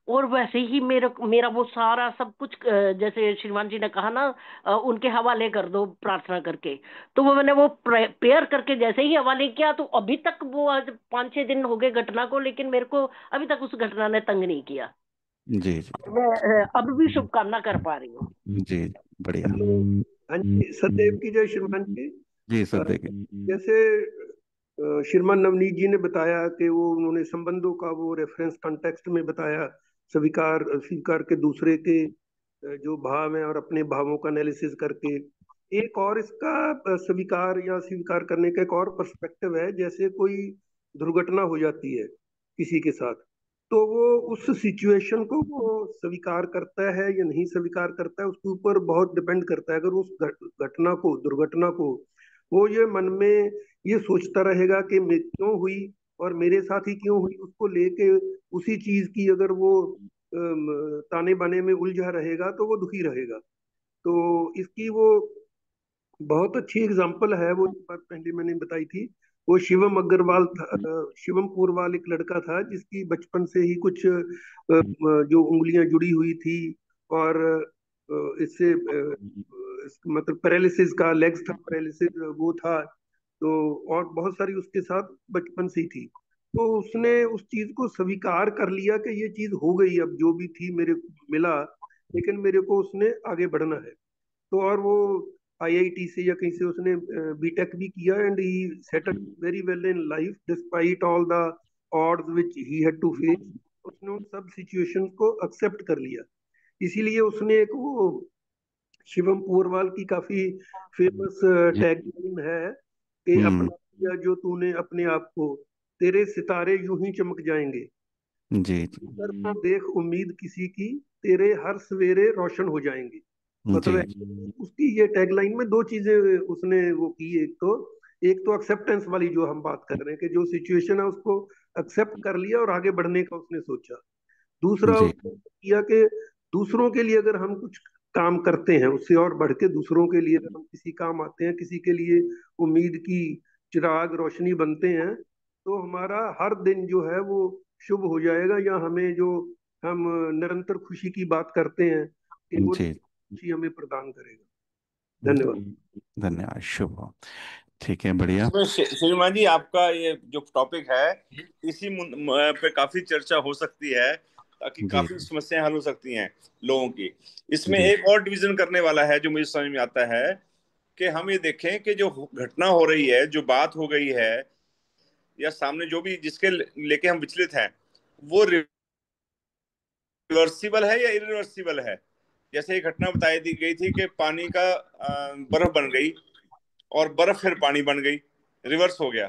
और वैसे ही मेरा मेरा वो सारा सब कुछ जैसे श्रीमान जी ने कहा ना, उनके हवाले कर दो प्रार्थना करके। तो वो मैंने वो प्रेयर करके जैसे ही हवाले किया, तो अभी तक वो आज 5-6 दिन हो गए घटना को, लेकिन मेरे को अभी तक उस घटना ने तंग नहीं किया। जी जी मैं अब भी शुभकामना कर पा रही हूँ। जी बढ़िया। हाँ जी, सदैव की जय श्रीमान जी। जी अ, सब देखें। जैसे श्रीमान नवनीत जी ने बताया कि वो उन्होंने संबंधों का वो रेफरेंस कॉन्टेक्स्ट में बताया, स्वीकार स्वीकार के दूसरे के जो भाव हैं और अपने भावों का एनालिसिस करके। एक और इसका स्वीकार या स्वीकार करने का एक और पर्सपेक्टिव है। जैसे कोई दुर्घटना हो जाती है किसी के साथ, तो वो उस सिचुएशन को वो स्वीकार करता है या नहीं स्वीकार करता है, उसके ऊपर बहुत डिपेंड करता है। अगर उस घटना को, दुर्घटना को वो ये मन में ये सोचता रहेगा कि मैं क्यों हुई और मेरे साथ ही क्यों हुई, उसको लेके उसी चीज की अगर वो ताने बाने में उलझा रहेगा तो वो दुखी रहेगा। तो इसकी वो बहुत अच्छी एग्जाम्पल है, वो बात पहले मैंने बताई थी। वो शिवम अग्रवाल था। शिवम पूरवाल एक लड़का था जिसकी बचपन से ही कुछ जो उंगलियां जुड़ी हुई थी, और इससे मतलब पैरालिसिस का, लेग्स था पैरालिसिस वो था। तो और बहुत सारी उसके साथ बचपन से ही थी। तो उसने उस चीज को स्वीकार कर लिया कि ये चीज हो गई, अब जो भी थी मेरे को मिला, लेकिन मेरे को उसने आगे बढ़ना है। तो और वो आईआईटी से या कहीं से उसने बीटेक भी किया, and he settle very well in life despite all the odds which he had to face. उसने उन सब सिचुएशंस को एक्सेप्ट कर लिया। इसीलिए उसने एक वो शिवम पूरवाल की काफी फेमस जी। टैगलाइन है कि हम्म। अपना किया जो तूने अपने आप को, तेरे सितारे यूं ही चमक जाएंगे। जी जी। सर को देख उम्मीद किसी की, तेरे हर सवेरे रोशन हो जाएंगे। मतलब जी। उसकी ये टैगलाइन में दो चीजें उसने वो की। एक तो एक्सेप्टेंस वाली जो हम बात कर रहे हैं, कि जो सिचुएशन है उसको एक्सेप्ट कर लिया और आगे बढ़ने का उसने सोचा। दूसरा जी। उसने किया कि दूसरों के लिए अगर हम कुछ काम करते हैं, उससे और बढ़ के दूसरों के लिए अगर हम किसी काम आते हैं, किसी के लिए उम्मीद की चिराग रोशनी बनते हैं, तो हमारा हर दिन जो है वो शुभ हो जाएगा, या हमें जो हम निरंतर खुशी की बात करते हैं कि वो जी। खुशी हमें प्रदान करेगा। धन्यवाद। धन्यवाद। शुभ हो। ठीक है, बढ़िया। इसमें श्रीमान जी, आपका ये जो टॉपिक है, इसी पे काफी चर्चा हो सकती है, ताकि जी काफी समस्याएं हल हो सकती हैं लोगों की। इसमें जी। एक और डिवीजन करने वाला है जो मुझे समझ में आता है, कि हम ये देखें कि जो घटना हो रही है, जो बात हो गई है, या सामने जो भी जिसके लेके हम विचलित हैं, वो रिवर्सिबल है या इरिवर्सिबल है। जैसे एक घटना बताई दी गई थी कि पानी का बर्फ बन गई, और बर्फ फिर पानी बन गई, रिवर्स हो गया।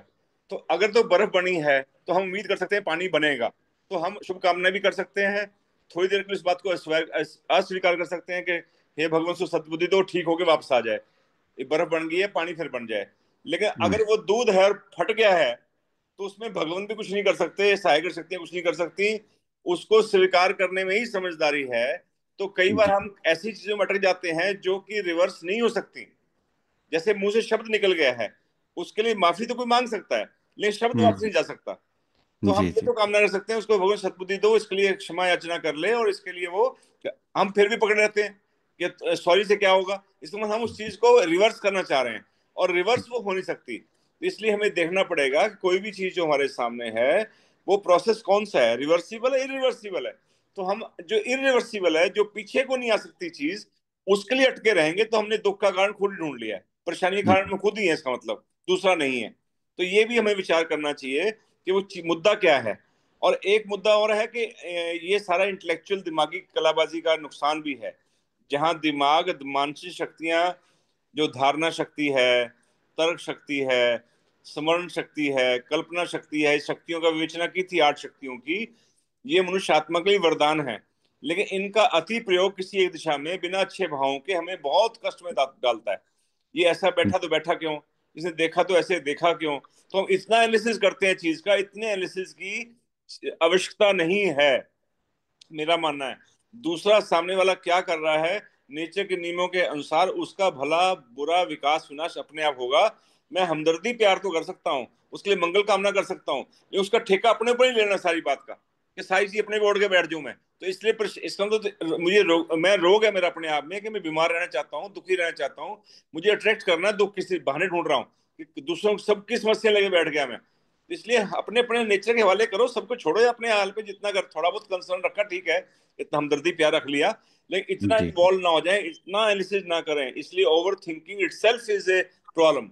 तो अगर तो बर्फ बनी है, तो हम उम्मीद कर सकते हैं पानी बनेगा, तो हम शुभकामनाएं भी कर सकते हैं, थोड़ी देर के लिए इस बात को अस्वीकार कर सकते हैं कि हे भगवान सो सद्बुद्धि दो, ठीक होके वापस आ जाए, ये बर्फ बन गई है, पानी फिर बन जाए। लेकिन हम्म। अगर वो दूध है और फट गया है, तो उसमें भगवान भी कुछ नहीं कर सकते, सहायक शक्तियां कुछ नहीं कर सकती, उसको स्वीकार करने में ही समझदारी है। तो कई बार जी। हम ऐसी चीजों में अटक जाते हैं जो कि रिवर्स नहीं हो सकती। जैसे मुंह से शब्द निकल गया है, उसके लिए माफी तो कोई मांग सकता है, लेकिन शब्द वापस हम्म। नहीं जा सकता। तो हम जी ये जी। तो कामना कर सकते हैं, उसको भगवान सद्बुद्धि दो, इसके लिए क्षमा याचना कर ले, और इसके लिए वो, हम फिर भी पकड़े रहते हैं कि सॉरी से क्या होगा, इसके मतलब हम उस चीज को रिवर्स करना चाह रहे हैं, और रिवर्स वो हो नहीं सकती। तो इसलिए हमें देखना पड़ेगा कि कोई भी चीज जो हमारे सामने है, वो प्रोसेस कौन सा है, रिवर्सिबल है, इरिवर्सिबल है। तो हम जो इरिवर्सिबल है, जो पीछे को नहीं आ सकती चीज, उसके लिए अटके रहेंगे, तो हमने दुख का कारण खुद ही ढूंढ लिया है, परेशानी का कारण में खुद ही है, इसका मतलब दूसरा नहीं है। तो ये भी हमें विचार करना चाहिए कि वो मुद्दा क्या है। और एक मुद्दा और है कि ये सारा इंटेलेक्चुअल दिमागी कलाबाजी का नुकसान भी है, जहां दिमाग, मानसिक शक्तियां, जो धारणा शक्ति है, तर्क शक्ति है, स्मरण शक्ति है, कल्पना शक्ति है, इस शक्तियों का विवेचना की थी, 8 शक्तियों की, ये मनुष्य आत्मा के लिए वरदान है। लेकिन इनका अति प्रयोग किसी एक दिशा में बिना अच्छे भावों के हमें बहुत कष्ट में डालता है। ये ऐसा बैठा तो बैठा क्यों, इसने देखा तो ऐसे देखा क्यों। तो हम इतना एनालिसिस करते हैं चीज का, इतने एनालिसिस की आवश्यकता नहीं है, मेरा मानना है। दूसरा सामने वाला क्या कर रहा है, नेचर के नियमों के अनुसार उसका भला बुरा विकास विनाश अपने आप होगा। मैं हमदर्दी प्यार तो कर सकता हूँ, उसके लिए मंगल कामना कर सकता हूँ, ये उसका ठेका अपने ऊपर ही लेना सारी बात का, कि सारी चीज अपने पे ओढ़ के बैठ जाऊं मैं। तो इसलिए इसका तो मुझे मैं रोग है मेरा अपने आप में, कि मैं बीमार रहना चाहता हूँ, दुखी रहना चाहता हूँ, मुझे अट्रैक्ट करना है, दुख किसी बहाने ढूंढ रहा हूँ कि दूसरों को सबकी समस्या लेके बैठ गया मैं। इसलिए अपने अपने नेचर के हवाले करो, सबको छोड़ो अपने हाल पे, जितना कर थोड़ा बहुत कंसर्न रखा ठीक है, इतना हमदर्दी प्यार रख लिया, लेकिन इतना जी। इन्वॉल्व ना हो जाए, इतना एनालिसिस ना करें। इसलिए over thinking itself is a problem.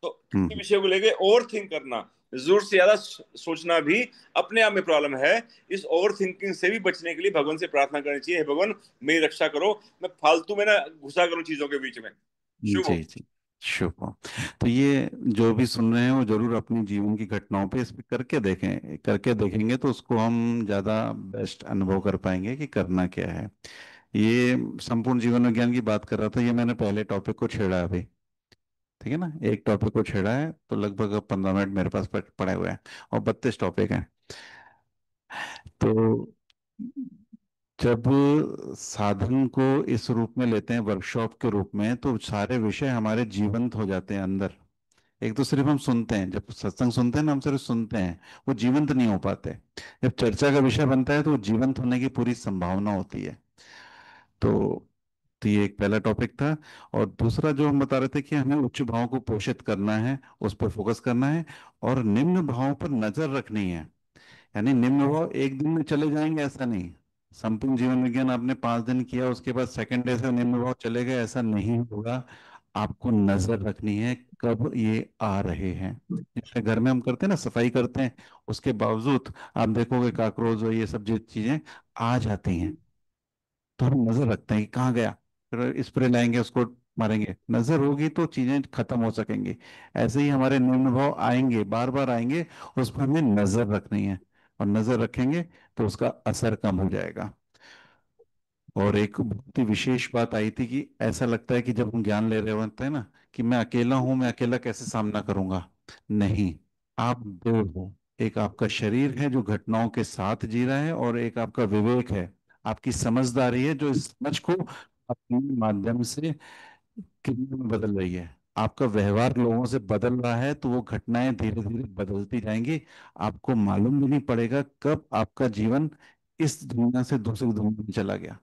तो किसी हम्म। विषय को लेके ओवर थिंक करना, जरूर से ज्यादा सोचना भी अपने आप में प्रॉब्लम है। इस ओवर थिंकिंग से भी बचने के लिए भगवान से प्रार्थना करनी चाहिए, हे भगवान मेरी रक्षा करो, मैं फालतू में ना घुसा करूं चीजों के बीच में। शुभ जी हो। जी। शुभ हो। तो ये जो भी सुन रहे हैं वो जरूर अपनी जीवन की घटनाओं पे इस पे करके देखें, करके देखेंगे तो उसको हम ज्यादा बेस्ट अनुभव कर पाएंगे कि करना क्या है। ये संपूर्ण जीवन विज्ञान की बात कर रहा था, ये मैंने पहले टॉपिक को छेड़ा अभी। ठीक है ना, एक टॉपिक को छेड़ा है तो लगभग अब 15 मिनट मेरे पास पड़े हुए हैं, और 32 टॉपिक हैं। तो जब साधन को इस रूप में लेते हैं, वर्कशॉप के रूप में, तो सारे विषय हमारे जीवंत हो जाते हैं अंदर, एक तो सिर्फ हम सुनते हैं, जब सत्संग सुनते हैं ना हम सिर्फ सुनते हैं, वो जीवंत नहीं हो पाते। जब चर्चा का विषय बनता है तो वो जीवंत होने की पूरी संभावना होती है। तो तो ये एक पहला टॉपिक था। और दूसरा जो हम बता रहे थे कि हमें उच्च भावों को पोषित करना है, उस पर फोकस करना है, और निम्न भावों पर नजर रखनी है। यानी निम्न भाव एक दिन में चले जाएंगे ऐसा नहीं। संपूर्ण जीवन विज्ञान आपने 5 दिन किया, उसके बाद सेकंड डे से निम्न भाव चले गए, ऐसा नहीं होगा। आपको नजर रखनी है कब ये आ रहे हैं। जैसे घर में हम करते हैं ना, सफाई करते हैं, उसके बावजूद आप देखोगे काकरोच और ये सब जो चीजें आ जाती हैं, तो हम नजर रखते हैं कि कहाँ गया, फिर स्प्रे लाएंगे उसको मारेंगे। नजर होगी तो चीजें खत्म हो सकेंगी। ऐसे ही हमारे निम्न भाव आएंगे, बार बार आएंगे, उस पर हमें नजर रखनी है। और नजर रखेंगे तो उसका असर कम हो जाएगा। और एक बहुत ही विशेष बात आई थी कि ऐसा लगता है कि जब हम ज्ञान ले रहे होते हैं ना, कि मैं अकेला हूं, मैं अकेला कैसे सामना करूंगा। नहीं, आप दो हो। एक आपका शरीर है जो घटनाओं के साथ जी रहा है, और एक आपका विवेक है, आपकी समझदारी है जो इस समझ को अपने माध्यम से क्रिया में बदल रही है। आपका व्यवहार लोगों से बदल रहा है, तो वो घटनाएं धीरे धीरे बदलती जाएंगी। आपको मालूम भी नहीं पड़ेगा कब आपका जीवन इस दुनिया से दूसरी दुनिया में चला गया।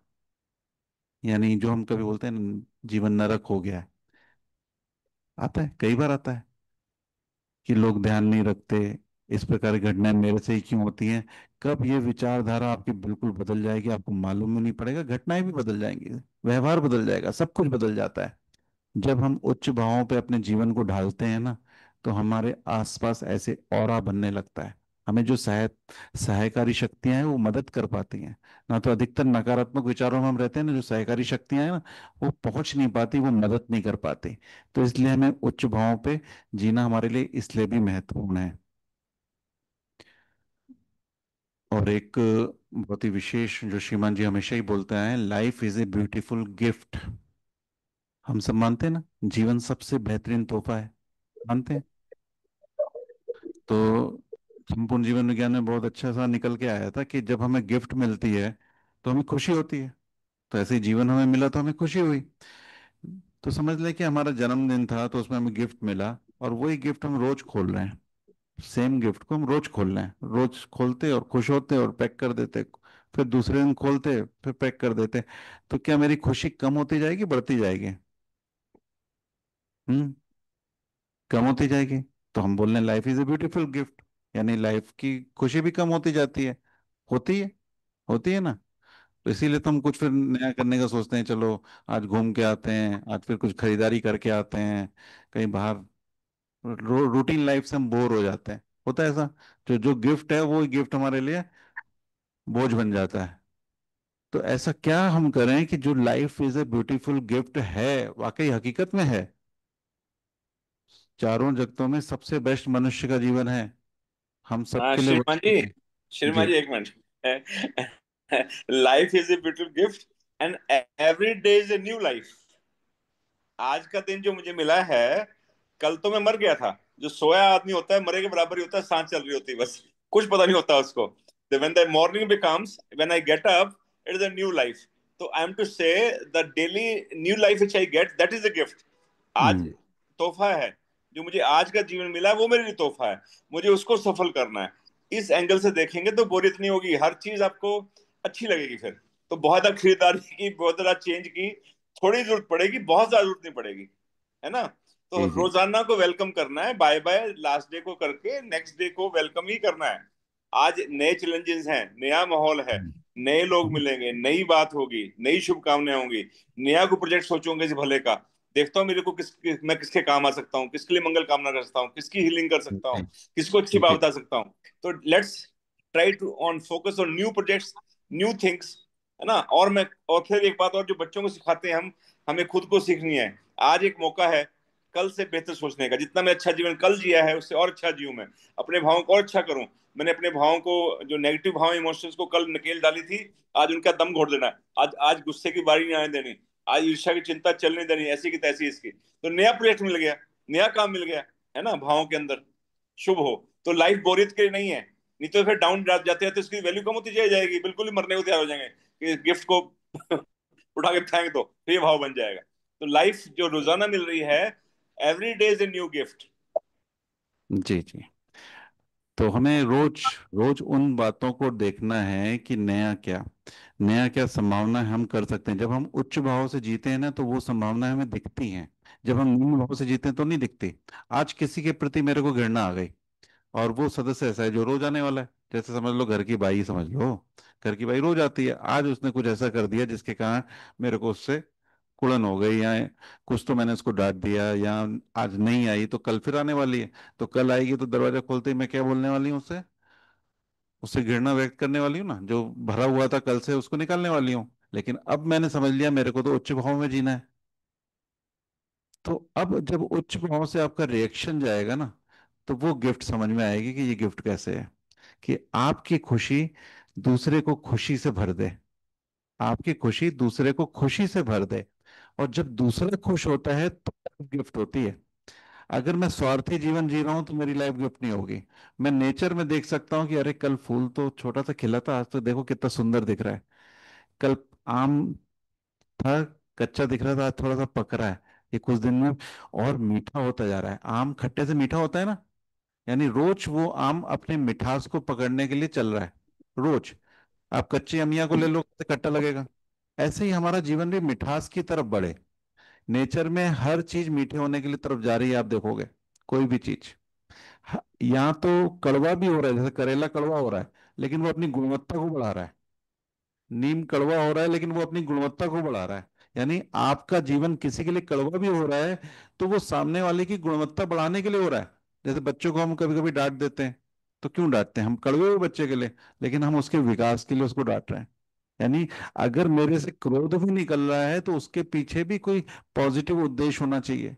यानी जो हम कभी बोलते हैं ना, जीवन नरक हो गया है, आता है, कई बार आता है कि लोग ध्यान नहीं रखते, इस प्रकार की घटनाएं मेरे से ही क्यों होती हैं। कब ये विचारधारा आपकी बिल्कुल बदल जाएगी, आपको मालूम ही नहीं पड़ेगा, घटनाएं भी बदल जाएंगी, व्यवहार बदल जाएगा, सब कुछ बदल जाता है। जब हम उच्च भावों पे अपने जीवन को ढालते हैं ना, तो हमारे आसपास ऐसे ऑरा बनने लगता है। हमें जो सहायकारी शक्तियां हैं वो मदद कर पाती हैं। ना तो अधिकतर नकारात्मक विचारों में हम रहते हैं ना, जो सहायकारी शक्तियां हैं ना, वो पहुंच नहीं पाती, वो मदद नहीं कर पाती। तो इसलिए हमें उच्च भावों पे जीना हमारे लिए इसलिए भी महत्वपूर्ण है। और एक बहुत ही विशेष जो श्रीमान जी हमेशा ही बोलते आए हैं, life is a beautiful gift. हम सब मानते हैं ना, जीवन सबसे बेहतरीन तोहफा है, मानते हैं। तो संपूर्ण जीवन विज्ञान में बहुत अच्छा सा निकल के आया था कि जब हमें गिफ्ट मिलती है तो हमें खुशी होती है। तो ऐसे ही जीवन हमें मिला तो हमें खुशी हुई। तो समझ लें कि हमारा जन्मदिन था तो उसमें हमें गिफ्ट मिला, और वही गिफ्ट हम रोज खोल रहे हैं। सेम गिफ्ट को हम रोज खोल रहे हैं, रोज खोलते और खुश होते और पैक कर देते, फिर दूसरे दिन खोलते फिर पैक कर देते। तो क्या मेरी खुशी कम होती जाएगी, बढ़ती जाएगी? हम्म, कम होती जाएगी। तो हम बोल रहे हैं life is a beautiful gift, यानी लाइफ की खुशी भी कम होती जाती है। होती है, होती है ना। तो इसीलिए तो हम कुछ फिर नया करने का सोचते हैं, चलो आज घूम के आते हैं, आज फिर कुछ खरीदारी करके आते हैं कहीं बाहर। रूटीन लाइफ से हम बोर हो जाते हैं, होता है ऐसा। जो जो गिफ्ट है वो गिफ्ट हमारे लिए बोझ बन जाता है। तो ऐसा क्या हम करें कि जो life is a beautiful gift है, वाकई हकीकत में है, चारों जगतों में सबसे बेस्ट मनुष्य का जीवन है, हम हाँ सबके लिए श्रीमान जी, वही। श्रीमान जी। जी एक minute. Life is a beautiful gift and every day is a new life. आज का दिन जो मुझे मिला है, कल तो मैं मर गया था। जो सोया आदमी होता है मरे के बराबर ही होता है, सांस चल रही होती है बस, कुछ पता नहीं होता उसको। When the morning becomes, when I get up, it is a new life. तो आई एम टू से the daily new life which I get, that is a gift. आज हम्म। तोहफा है। जो मुझे आज का जीवन मिला है वो मेरे लिए तोहफा है। मुझे उसको सफल करना है। इस एंगल से देखेंगे तो बोरियत नहीं होगी, हर चीज आपको अच्छी लगेगी फिर। तो बहुत ज्यादा खरीदारी की, बहुत ज्यादा चेंज की थोड़ी जरूरत पड़ेगी, बहुत ज्यादा जरूरत नहीं पड़ेगी, है ना। तो जी जी। रोजाना को वेलकम करना है, बाय बाय लास्ट डे को करके नेक्स्ट डे को वेलकम ही करना है। आज नए चैलेंजेस हैं, नया माहौल है, नए लोग मिलेंगे, नई बात होगी, नई शुभकामनाएं होंगी, नया को प्रोजेक्ट सोचोगे इस भले का। देखता हूँ मेरे को मैं किसके काम आ सकता हूँ, किसके लिए मंगल कामना कर सकता हूँ, किसकी हीलिंग कर सकता हूँ, जी किसको अच्छी बात जी। बता सकता हूँ। तो let's try to on focus on new projects, new things, है ना। और फिर एक बात और जो बच्चों को सिखाते हैं हम, हमें खुद को सीखनी है। आज एक मौका है कल से बेहतर सोचने का। जितना मैं अच्छा जीवन कल जिया है उससे और अच्छा जीऊं मैं, अपने भावों को और अच्छा करूं। मैंने अपने भावों को, जो नेगेटिव भाव इमोशंस को कल नकेल डाली थी, आज उनका दम घोट देना है। आज आज गुस्से की बारी नहीं आने देनी, आज ईर्ष्या की चिंता चलने देनी, ऐसी की तैसी इसकी। तो नया प्रोजेक्ट मिल गया, नया काम मिल गया, है ना, भावों के अंदर शुभ हो। तो लाइफ बोरियत के लिए नहीं है। नहीं तो फिर डाउन जाते हैं तो इसकी वैल्यू कम होती जाएगी, बिल्कुल ही मरने को तैयार हो जाएंगे कि गिफ्ट को उठा के फेंक दो, फिर ये भाव बन जाएगा। तो लाइफ जो रोजाना मिल रही है, every day is a new gift. जी जी। तो हमें रोज रोज उन बातों को देखना है कि नया क्या संभावना हम कर सकते हैं। जब हम उच्च भाव से जीते हैं ना, तो वो संभावनाएं हमें दिखती हैं। जब हम निम्न भाव से जीते हैं तो नहीं दिखती। आज किसी के प्रति मेरे को घृणा आ गई, और वो सदस्य ऐसा है जो रोज आने वाला है। जैसे समझ लो, घर की बाई समझ लो। घर की बाई रोज आती है, आज उसने कुछ ऐसा कर दिया जिसके कारण मेरे को उससे कुड़न हो गई, या कुछ तो मैंने उसको डांट दिया, या आज नहीं आई तो कल फिर आने वाली है। तो कल आएगी तो दरवाजा खोलते ही मैं क्या बोलने वाली हूँ उससे? उससे घृणा व्यक्त करने वाली हूँ ना। जो भरा हुआ था कल से उसको निकालने वाली हूँ। लेकिन अब मैंने समझ लिया मेरे को तो उच्च भाव में जीना है। तो अब जब उच्च भाव से आपका रिएक्शन जाएगा ना, तो वो गिफ्ट समझ में आएगी कि ये गिफ्ट कैसे है। कि आपकी खुशी दूसरे को खुशी से भर दे। आपकी खुशी दूसरे को खुशी से भर दे। और जब दूसरा खुश होता है तो गिफ्ट होती है। अगर मैं स्वार्थी जीवन जी रहा हूं तो मेरी लाइफ गिफ्ट नहीं होगी। मैं नेचर में देख सकता हूँ कि अरे कल फूल तो छोटा सा खिला था, आज तो देखो कितना सुंदर दिख रहा है। कल आम था, कच्चा दिख रहा था, आज थोड़ा सा पक रहा है। ये कुछ दिन में और मीठा होता जा रहा है। आम खट्टे से मीठा होता है ना। यानी रोज वो आम अपने मिठास को पकड़ने के लिए चल रहा है। रोज आप कच्ची अमिया को ले लो, तो खट्टा लगेगा। ऐसे ही हमारा जीवन भी मिठास की तरफ बढ़े। नेचर में हर चीज मीठे होने के लिए तरफ जा रही है, आप देखोगे। कोई भी चीज यहाँ तो कड़वा भी हो रहा है, जैसे करेला कड़वा हो रहा है, लेकिन वो अपनी गुणवत्ता को बढ़ा रहा है। नीम कड़वा हो रहा है, लेकिन वो अपनी गुणवत्ता को बढ़ा रहा है। यानी आपका जीवन किसी के लिए कड़वा भी हो रहा है, तो वो सामने वाले की गुणवत्ता बढ़ाने के लिए हो रहा है। जैसे बच्चों को हम कभी कभी डांट देते हैं, तो क्यों डांटते हैं? हम कड़वे हुए बच्चे के लिए, लेकिन हम उसके विकास के लिए उसको डांट रहे हैं। यानी अगर मेरे से क्रोध भी निकल रहा है तो उसके पीछे भी कोई पॉजिटिव उद्देश्य होना चाहिए,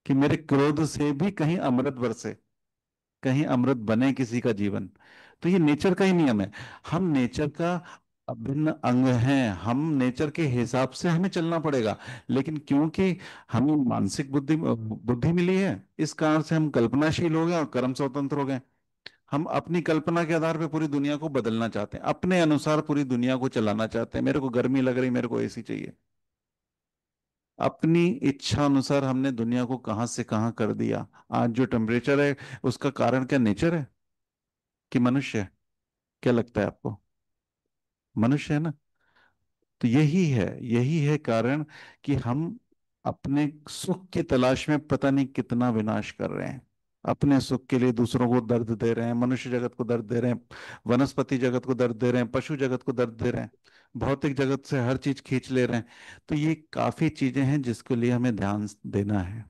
कि मेरे क्रोध से भी कहीं अमृत बरसे, कहीं अमृत बने किसी का जीवन। तो ये नेचर का ही नियम है। हम नेचर का अभिन्न अंग हैं। हम नेचर के हिसाब से हमें चलना पड़ेगा। लेकिन क्योंकि हमें मानसिक बुद्धि बुद्धि मिली है, इस कारण से हम कल्पनाशील हो गए और कर्म स्वतंत्र हो गए। हम अपनी कल्पना के आधार पर पूरी दुनिया को बदलना चाहते हैं, अपने अनुसार पूरी दुनिया को चलाना चाहते हैं। मेरे को गर्मी लग रही, मेरे को एसी चाहिए। अपनी इच्छा अनुसार हमने दुनिया को कहां से कहां कर दिया। आज जो टेम्परेचर है, उसका कारण क्या नेचर है कि मनुष्य है? क्या लगता है आपको? मनुष्य है ना। तो यही है कारण कि हम अपने सुख की तलाश में पता नहीं कितना विनाश कर रहे हैं। अपने सुख के लिए दूसरों को दर्द दे रहे हैं, मनुष्य जगत को दर्द दे रहे हैं, वनस्पति जगत को दर्द दे रहे हैं, पशु जगत को दर्द दे रहे हैं, भौतिक जगत से हर चीज खींच ले रहे हैं। तो ये काफी चीजें हैं जिसके लिए हमें ध्यान देना है।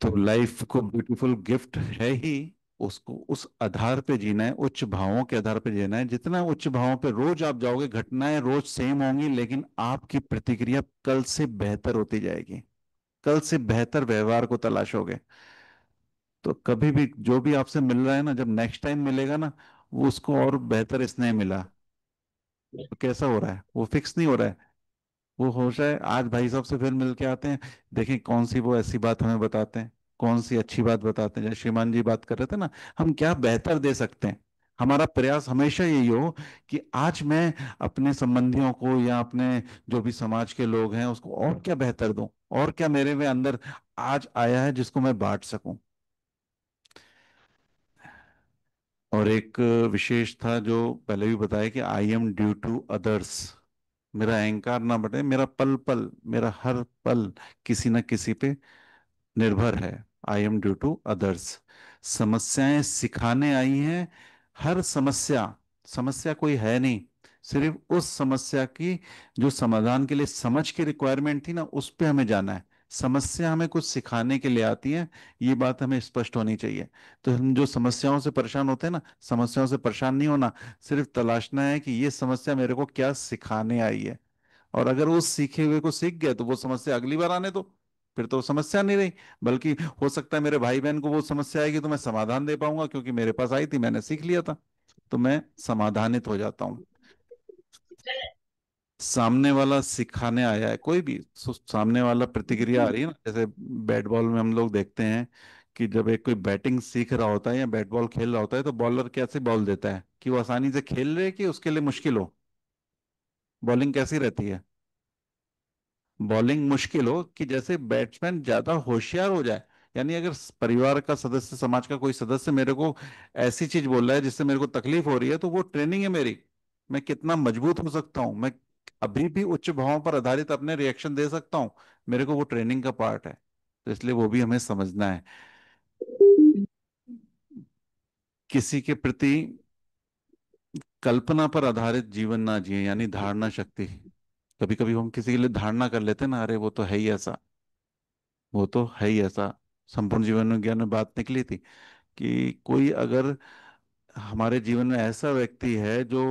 तो लाइफ को ब्यूटीफुल गिफ्ट है ही। उसको उस आधार पे जीना है, उच्च भावों के आधार पे जीना है। जितना उच्च भावों पे रोज आप जाओगे, घटनाएं रोज सेम होंगी, लेकिन आपकी प्रतिक्रिया कल से बेहतर होती जाएगी। कल से बेहतर व्यवहार को तलाशोगे। तो कभी भी जो भी आपसे मिल रहा है ना, जब नेक्स्ट टाइम मिलेगा ना, वो उसको और बेहतर स्नेह मिला, तो कैसा हो रहा है? वो फिक्स नहीं हो रहा है। वो होश है, आज भाई साहब से फिर मिल के आते हैं, देखें कौन सी वो ऐसी बात हमें बताते हैं, कौन सी अच्छी बात बताते हैं। जैसे श्रीमान जी बात कर रहे थे ना, हम क्या बेहतर दे सकते हैं। हमारा प्रयास हमेशा यही हो कि आज मैं अपने संबंधियों को या अपने जो भी समाज के लोग हैं उसको और क्या बेहतर दूं, और क्या मेरे में अंदर आज आया है जिसको मैं बांट सकूं। और एक विशेष था जो पहले भी बताया, कि I am due to others. मेरा अहंकार ना बढ़े, मेरा पल पल, मेरा हर पल किसी न किसी पे निर्भर है। I am due to others. समस्याएं सिखाने आई हैं। हर समस्या, समस्या कोई है नहीं। सिर्फ उस समस्या की जो समाधान के लिए समझ की रिक्वायरमेंट थी ना, उस पे हमें जाना है। समस्या हमें कुछ सिखाने के लिए आती है, ये बात हमें स्पष्ट होनी चाहिए। तो हम जो समस्याओं से परेशान होते हैं ना, समस्याओं से परेशान नहीं होना। सिर्फ तलाशना है कि ये समस्या मेरे को क्या सिखाने आई है। और अगर वो सीखे हुए को सीख गया, तो वो समस्या अगली बार आने दो। फिर तो वो समस्या नहीं रही। बल्कि हो सकता है मेरे भाई बहन को वो समस्या आएगी तो मैं समाधान दे पाऊंगा, क्योंकि मेरे पास आई थी, मैंने सीख लिया था। तो मैं समाधानित हो जाता हूँ। सामने वाला सिखाने आया है, कोई भी सामने वाला प्रतिक्रिया आ रही है ना। जैसे बैट बॉल में हम लोग देखते हैं कि जब एक कोई बैटिंग सीख रहा होता है या बैट बॉल खेल रहा होता है, तो बॉलर कैसे बॉल देता है कि वो आसानी से खेल रहे, कि उसके लिए मुश्किल हो। बॉलिंग कैसी रहती है? बॉलिंग मुश्किल हो, कि जैसे बैट्समैन ज्यादा होशियार हो जाए, यानी अगर परिवार का सदस्य, समाज का कोई सदस्य मेरे को ऐसी चीज बोल रहा है जिससे मेरे को तकलीफ हो रही है, तो वो ट्रेनिंग है मेरी। मैं कितना मजबूत हो सकता हूँ, मैं अभी भी उच्च भावों पर आधारित अपने रिएक्शन दे सकता हूँ, मेरे को वो ट्रेनिंग का पार्ट है। तो इसलिए वो भी हमें समझना है। किसी के प्रति कल्पना पर आधारित जीवन ना जिए, यानी धारणा शक्ति। कभी कभी हम किसी के लिए धारणा कर लेते हैं ना, अरे वो तो है ही ऐसा, वो तो है ही ऐसा। संपूर्ण जीवन विज्ञान में बात निकली थी कि कोई अगर हमारे जीवन में ऐसा व्यक्ति है जो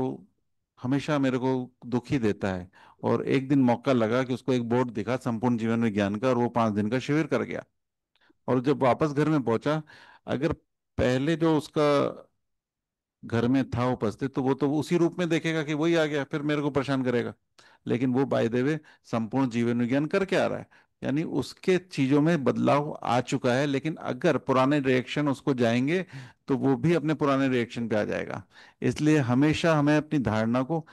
हमेशा मेरे को दुखी देता है, और एक दिन मौका लगा कि उसको एक बोर्ड दिखा संपूर्ण जीवन विज्ञान का, और वो 5 दिन का शिविर कर गया। और जब वापस घर में पहुंचा, अगर पहले जो उसका घर में था उपस्थित, तो वो तो उसी रूप में देखेगा कि वही आ गया, फिर मेरे को परेशान करेगा। लेकिन वो बाय द वे संपूर्ण जीवन विज्ञान करके आ रहा है, यानी उसके चीजों में बदलाव आ चुका है। लेकिन अगर पुराने रिएक्शन उसको जाएंगे, तो वो भी अपने पुराने रिएक्शन पे आ जाएगा। इसलिए हमेशा हमें अपनी धारणा को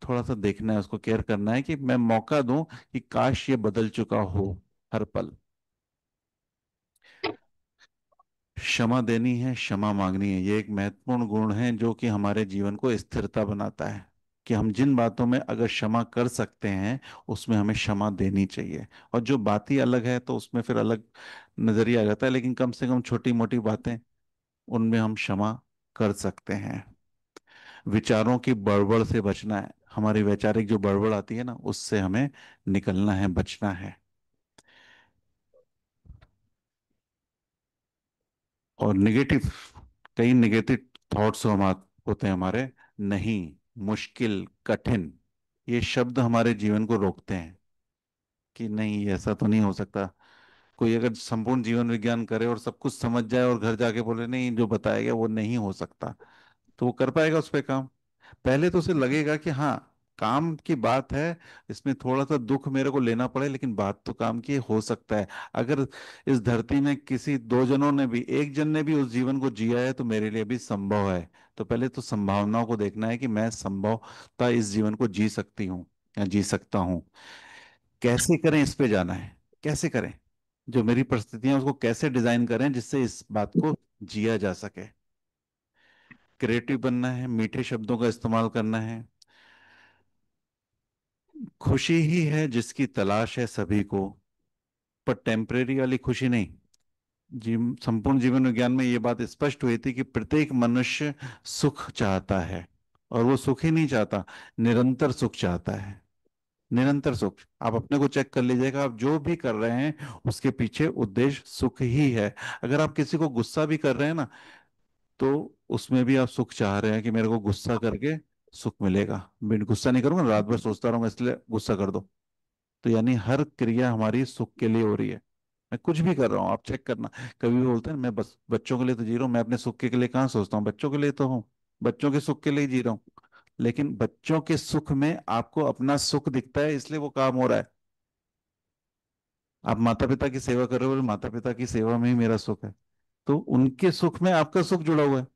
थोड़ा सा देखना है, उसको केयर करना है कि मैं मौका दूं कि काश ये बदल चुका हो हर पल। क्षमा देनी है, क्षमा मांगनी है, ये एक महत्वपूर्ण गुण है जो कि हमारे जीवन को स्थिरता बनाता है। कि हम जिन बातों में अगर क्षमा कर सकते हैं, उसमें हमें क्षमा देनी चाहिए। और जो बात ही अलग है तो उसमें फिर अलग नजरिया आ जाता है, लेकिन कम से कम छोटी मोटी बातें, उनमें हम क्षमा कर सकते हैं। विचारों की बड़बड़ से बचना है, हमारी वैचारिक जो बड़बड़ आती है ना, उससे हमें निकलना है, बचना है। और निगेटिव, कई निगेटिव थॉट्स होते हैं हमारे। नहीं, मुश्किल, कठिन, ये शब्द हमारे जीवन को रोकते हैं कि नहीं, ऐसा तो नहीं हो सकता। कोई अगर संपूर्ण जीवन विज्ञान करे और सब कुछ समझ जाए और घर जाके बोले नहीं, जो बताया गया वो नहीं हो सकता, तो वो कर पाएगा उस पर काम? पहले तो उसे लगेगा कि हाँ, काम की बात है, इसमें थोड़ा सा दुख मेरे को लेना पड़े, लेकिन बात तो काम की हो सकता है। अगर इस धरती में किसी दो जनों ने भी, एक जन ने भी उस जीवन को जिया है, तो मेरे लिए भी संभव है। तो पहले तो संभावनाओं को देखना है कि मैं संभवतः इस जीवन को जी सकती हूँ या जी सकता हूँ। कैसे करें, इस पे जाना है। कैसे करें, जो मेरी परिस्थितियां उसको कैसे डिजाइन करें जिससे इस बात को जिया जा सके। क्रिएटिव बनना है, मीठे शब्दों का इस्तेमाल करना है। खुशी ही है जिसकी तलाश है सभी को, पर टेम्परेरी वाली खुशी नहीं। जी, संपूर्ण जीवन विज्ञान में ये बात स्पष्ट हुई थी कि प्रत्येक मनुष्य सुख चाहता है, और वो सुख ही नहीं चाहता, निरंतर सुख चाहता है। निरंतर सुख, आप अपने को चेक कर लीजिएगा, आप जो भी कर रहे हैं उसके पीछे उद्देश्य सुख ही है। अगर आप किसी को गुस्सा भी कर रहे हैं ना, तो उसमें भी आप सुख चाह रहे हैं कि मेरे को गुस्सा करके सुख मिलेगा, मैं गुस्सा नहीं करूंगा, रात भर सोचता रहूंगा, इसलिए गुस्सा कर दो। तो यानी हर क्रिया हमारी सुख के लिए हो रही है। मैं कुछ भी कर रहा हूँ, आप चेक करना। कभी भी बोलते हैं मैं बस बच्चों के लिए तो जी रहा हूँ, मैं अपने सुख के लिए कहाँ सोचता हूँ, बच्चों के लिए तो हूँ, बच्चों के सुख के लिए ही जी रहा हूँ। लेकिन बच्चों के सुख में आपको अपना सुख दिखता है, इसलिए वो काम हो रहा है। आप माता पिता की सेवा कर रहे हो, माता पिता की सेवा में ही मेरा सुख है, तो उनके सुख में आपका सुख जुड़ा हुआ है।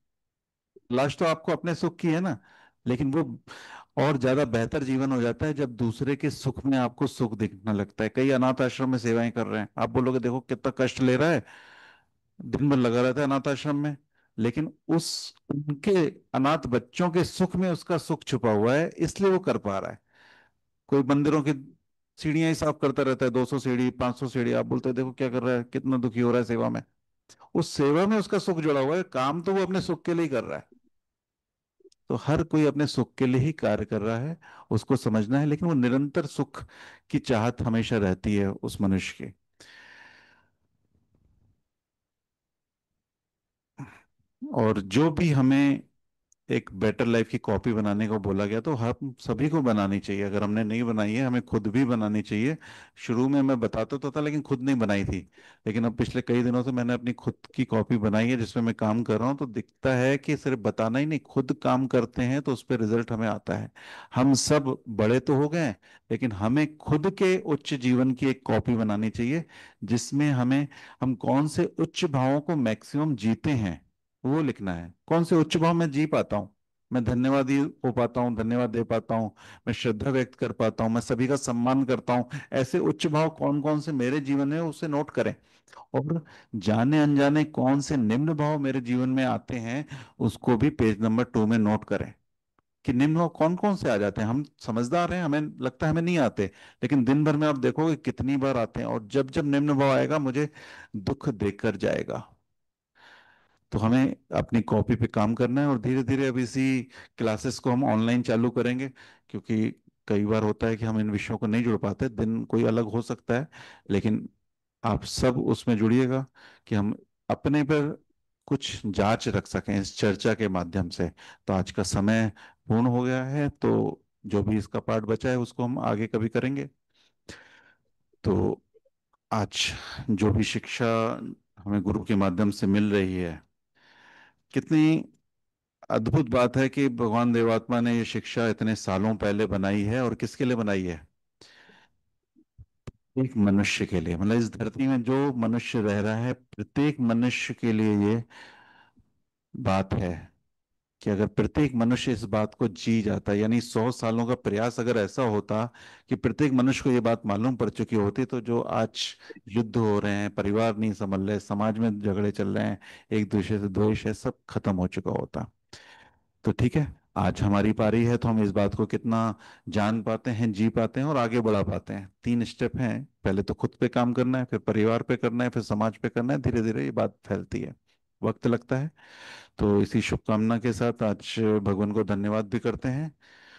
लास्ट तो आपको अपने सुख की है ना। लेकिन वो और ज्यादा बेहतर जीवन हो जाता है जब दूसरे के सुख में आपको सुख दिखने लगता है। कई अनाथ आश्रम में सेवाएं कर रहे हैं, आप बोलोगे देखो कितना कष्ट ले रहा है, दिन भर लगा रहता है अनाथ आश्रम में, लेकिन उस उनके अनाथ बच्चों के सुख में उसका सुख छुपा हुआ है, इसलिए वो कर पा रहा है। कोई मंदिरों की सीढ़ियां ही साफ करता रहता है, 200 सीढ़ी, 500 सीढ़ी, आप बोलते हैं देखो क्या कर रहा है, कितना दुखी हो रहा है सेवा में। उस सेवा में उसका सुख जुड़ा हुआ है, काम तो वो अपने सुख के लिए ही कर रहा है। तो हर कोई अपने सुख के लिए ही कार्य कर रहा है, उसको समझना है। लेकिन वो निरंतर सुख की चाहत हमेशा रहती है उस मनुष्य की। और जो भी हमें एक बेटर लाइफ की कॉपी बनाने को बोला गया, तो हम सभी को बनानी चाहिए। अगर हमने नहीं बनाई है, हमें खुद भी बनानी चाहिए। शुरू में मैं बताता तो था, लेकिन खुद नहीं बनाई थी। लेकिन अब पिछले कई दिनों से मैंने अपनी खुद की कॉपी बनाई है, जिसमें मैं काम कर रहा हूँ। तो दिखता है कि सिर्फ बताना ही नहीं, खुद काम करते हैं तो उस पर रिजल्ट हमें आता है। हम सब बड़े तो हो गए हैं, लेकिन हमें खुद के उच्च जीवन की एक कॉपी बनानी चाहिए, जिसमें हम कौन से उच्च भावों को मैक्सिमम जीते हैं, वो लिखना है। कौन से उच्च भाव मैं जी पाता हूँ, मैं धन्यवादी हो पाता हूँ, धन्यवाद दे पाता हूँ, मैं श्रद्धा व्यक्त कर पाता हूँ, मैं सभी का सम्मान करता हूँ। ऐसे उच्च भाव कौन कौन से मेरे जीवन में, उसे नोट करें। और जाने अनजाने कौन से निम्न भाव मेरे जीवन में आते हैं, उसको भी पेज नंबर 2 में नोट करें कि निम्न भाव कौन कौन से आ जाते हैं। हम समझदार हैं, हमें लगता है हमें नहीं आते, लेकिन दिन भर में आप देखोगे कितनी बार आते हैं। और जब जब निम्न भाव आएगा मुझे दुख देकर जाएगा। तो हमें अपनी कॉपी पे काम करना है, और धीरे धीरे अब इसी क्लासेस को हम ऑनलाइन चालू करेंगे, क्योंकि कई बार होता है कि हम इन विषयों को नहीं जुड़ पाते, दिन कोई अलग हो सकता है, लेकिन आप सब उसमें जुड़िएगा कि हम अपने पर कुछ जांच रख सकें इस चर्चा के माध्यम से। तो आज का समय पूर्ण हो गया है, तो जो भी इसका पार्ट बचा है उसको हम आगे कभी करेंगे। तो आज जो भी शिक्षा हमें गुरु के माध्यम से मिल रही है, कितनी अद्भुत बात है कि भगवान देवात्मा ने ये शिक्षा इतने सालों पहले बनाई है, और किसके लिए बनाई है? एक मनुष्य के लिए। मतलब इस धरती में जो मनुष्य रह रहा है, प्रत्येक मनुष्य के लिए ये बात है कि अगर प्रत्येक मनुष्य इस बात को जी जाता, यानी 100 सालों का प्रयास अगर ऐसा होता कि प्रत्येक मनुष्य को ये बात मालूम पड़ चुकी होती, तो जो आज युद्ध हो रहे हैं, परिवार नहीं संभल रहे, समाज में झगड़े चल रहे हैं, एक दूसरे से द्वेष है, सब खत्म हो चुका होता। तो ठीक है, आज हमारी पारी है, तो हम इस बात को कितना जान पाते हैं, जी पाते हैं और आगे बढ़ा पाते हैं। 3 स्टेप हैं, पहले तो खुद पे काम करना है, फिर परिवार पे करना है, फिर समाज पे करना है। धीरे धीरे ये बात फैलती है, वक्त लगता है। तो इसी शुभकामना के साथ आज भगवान को धन्यवाद भी करते हैं।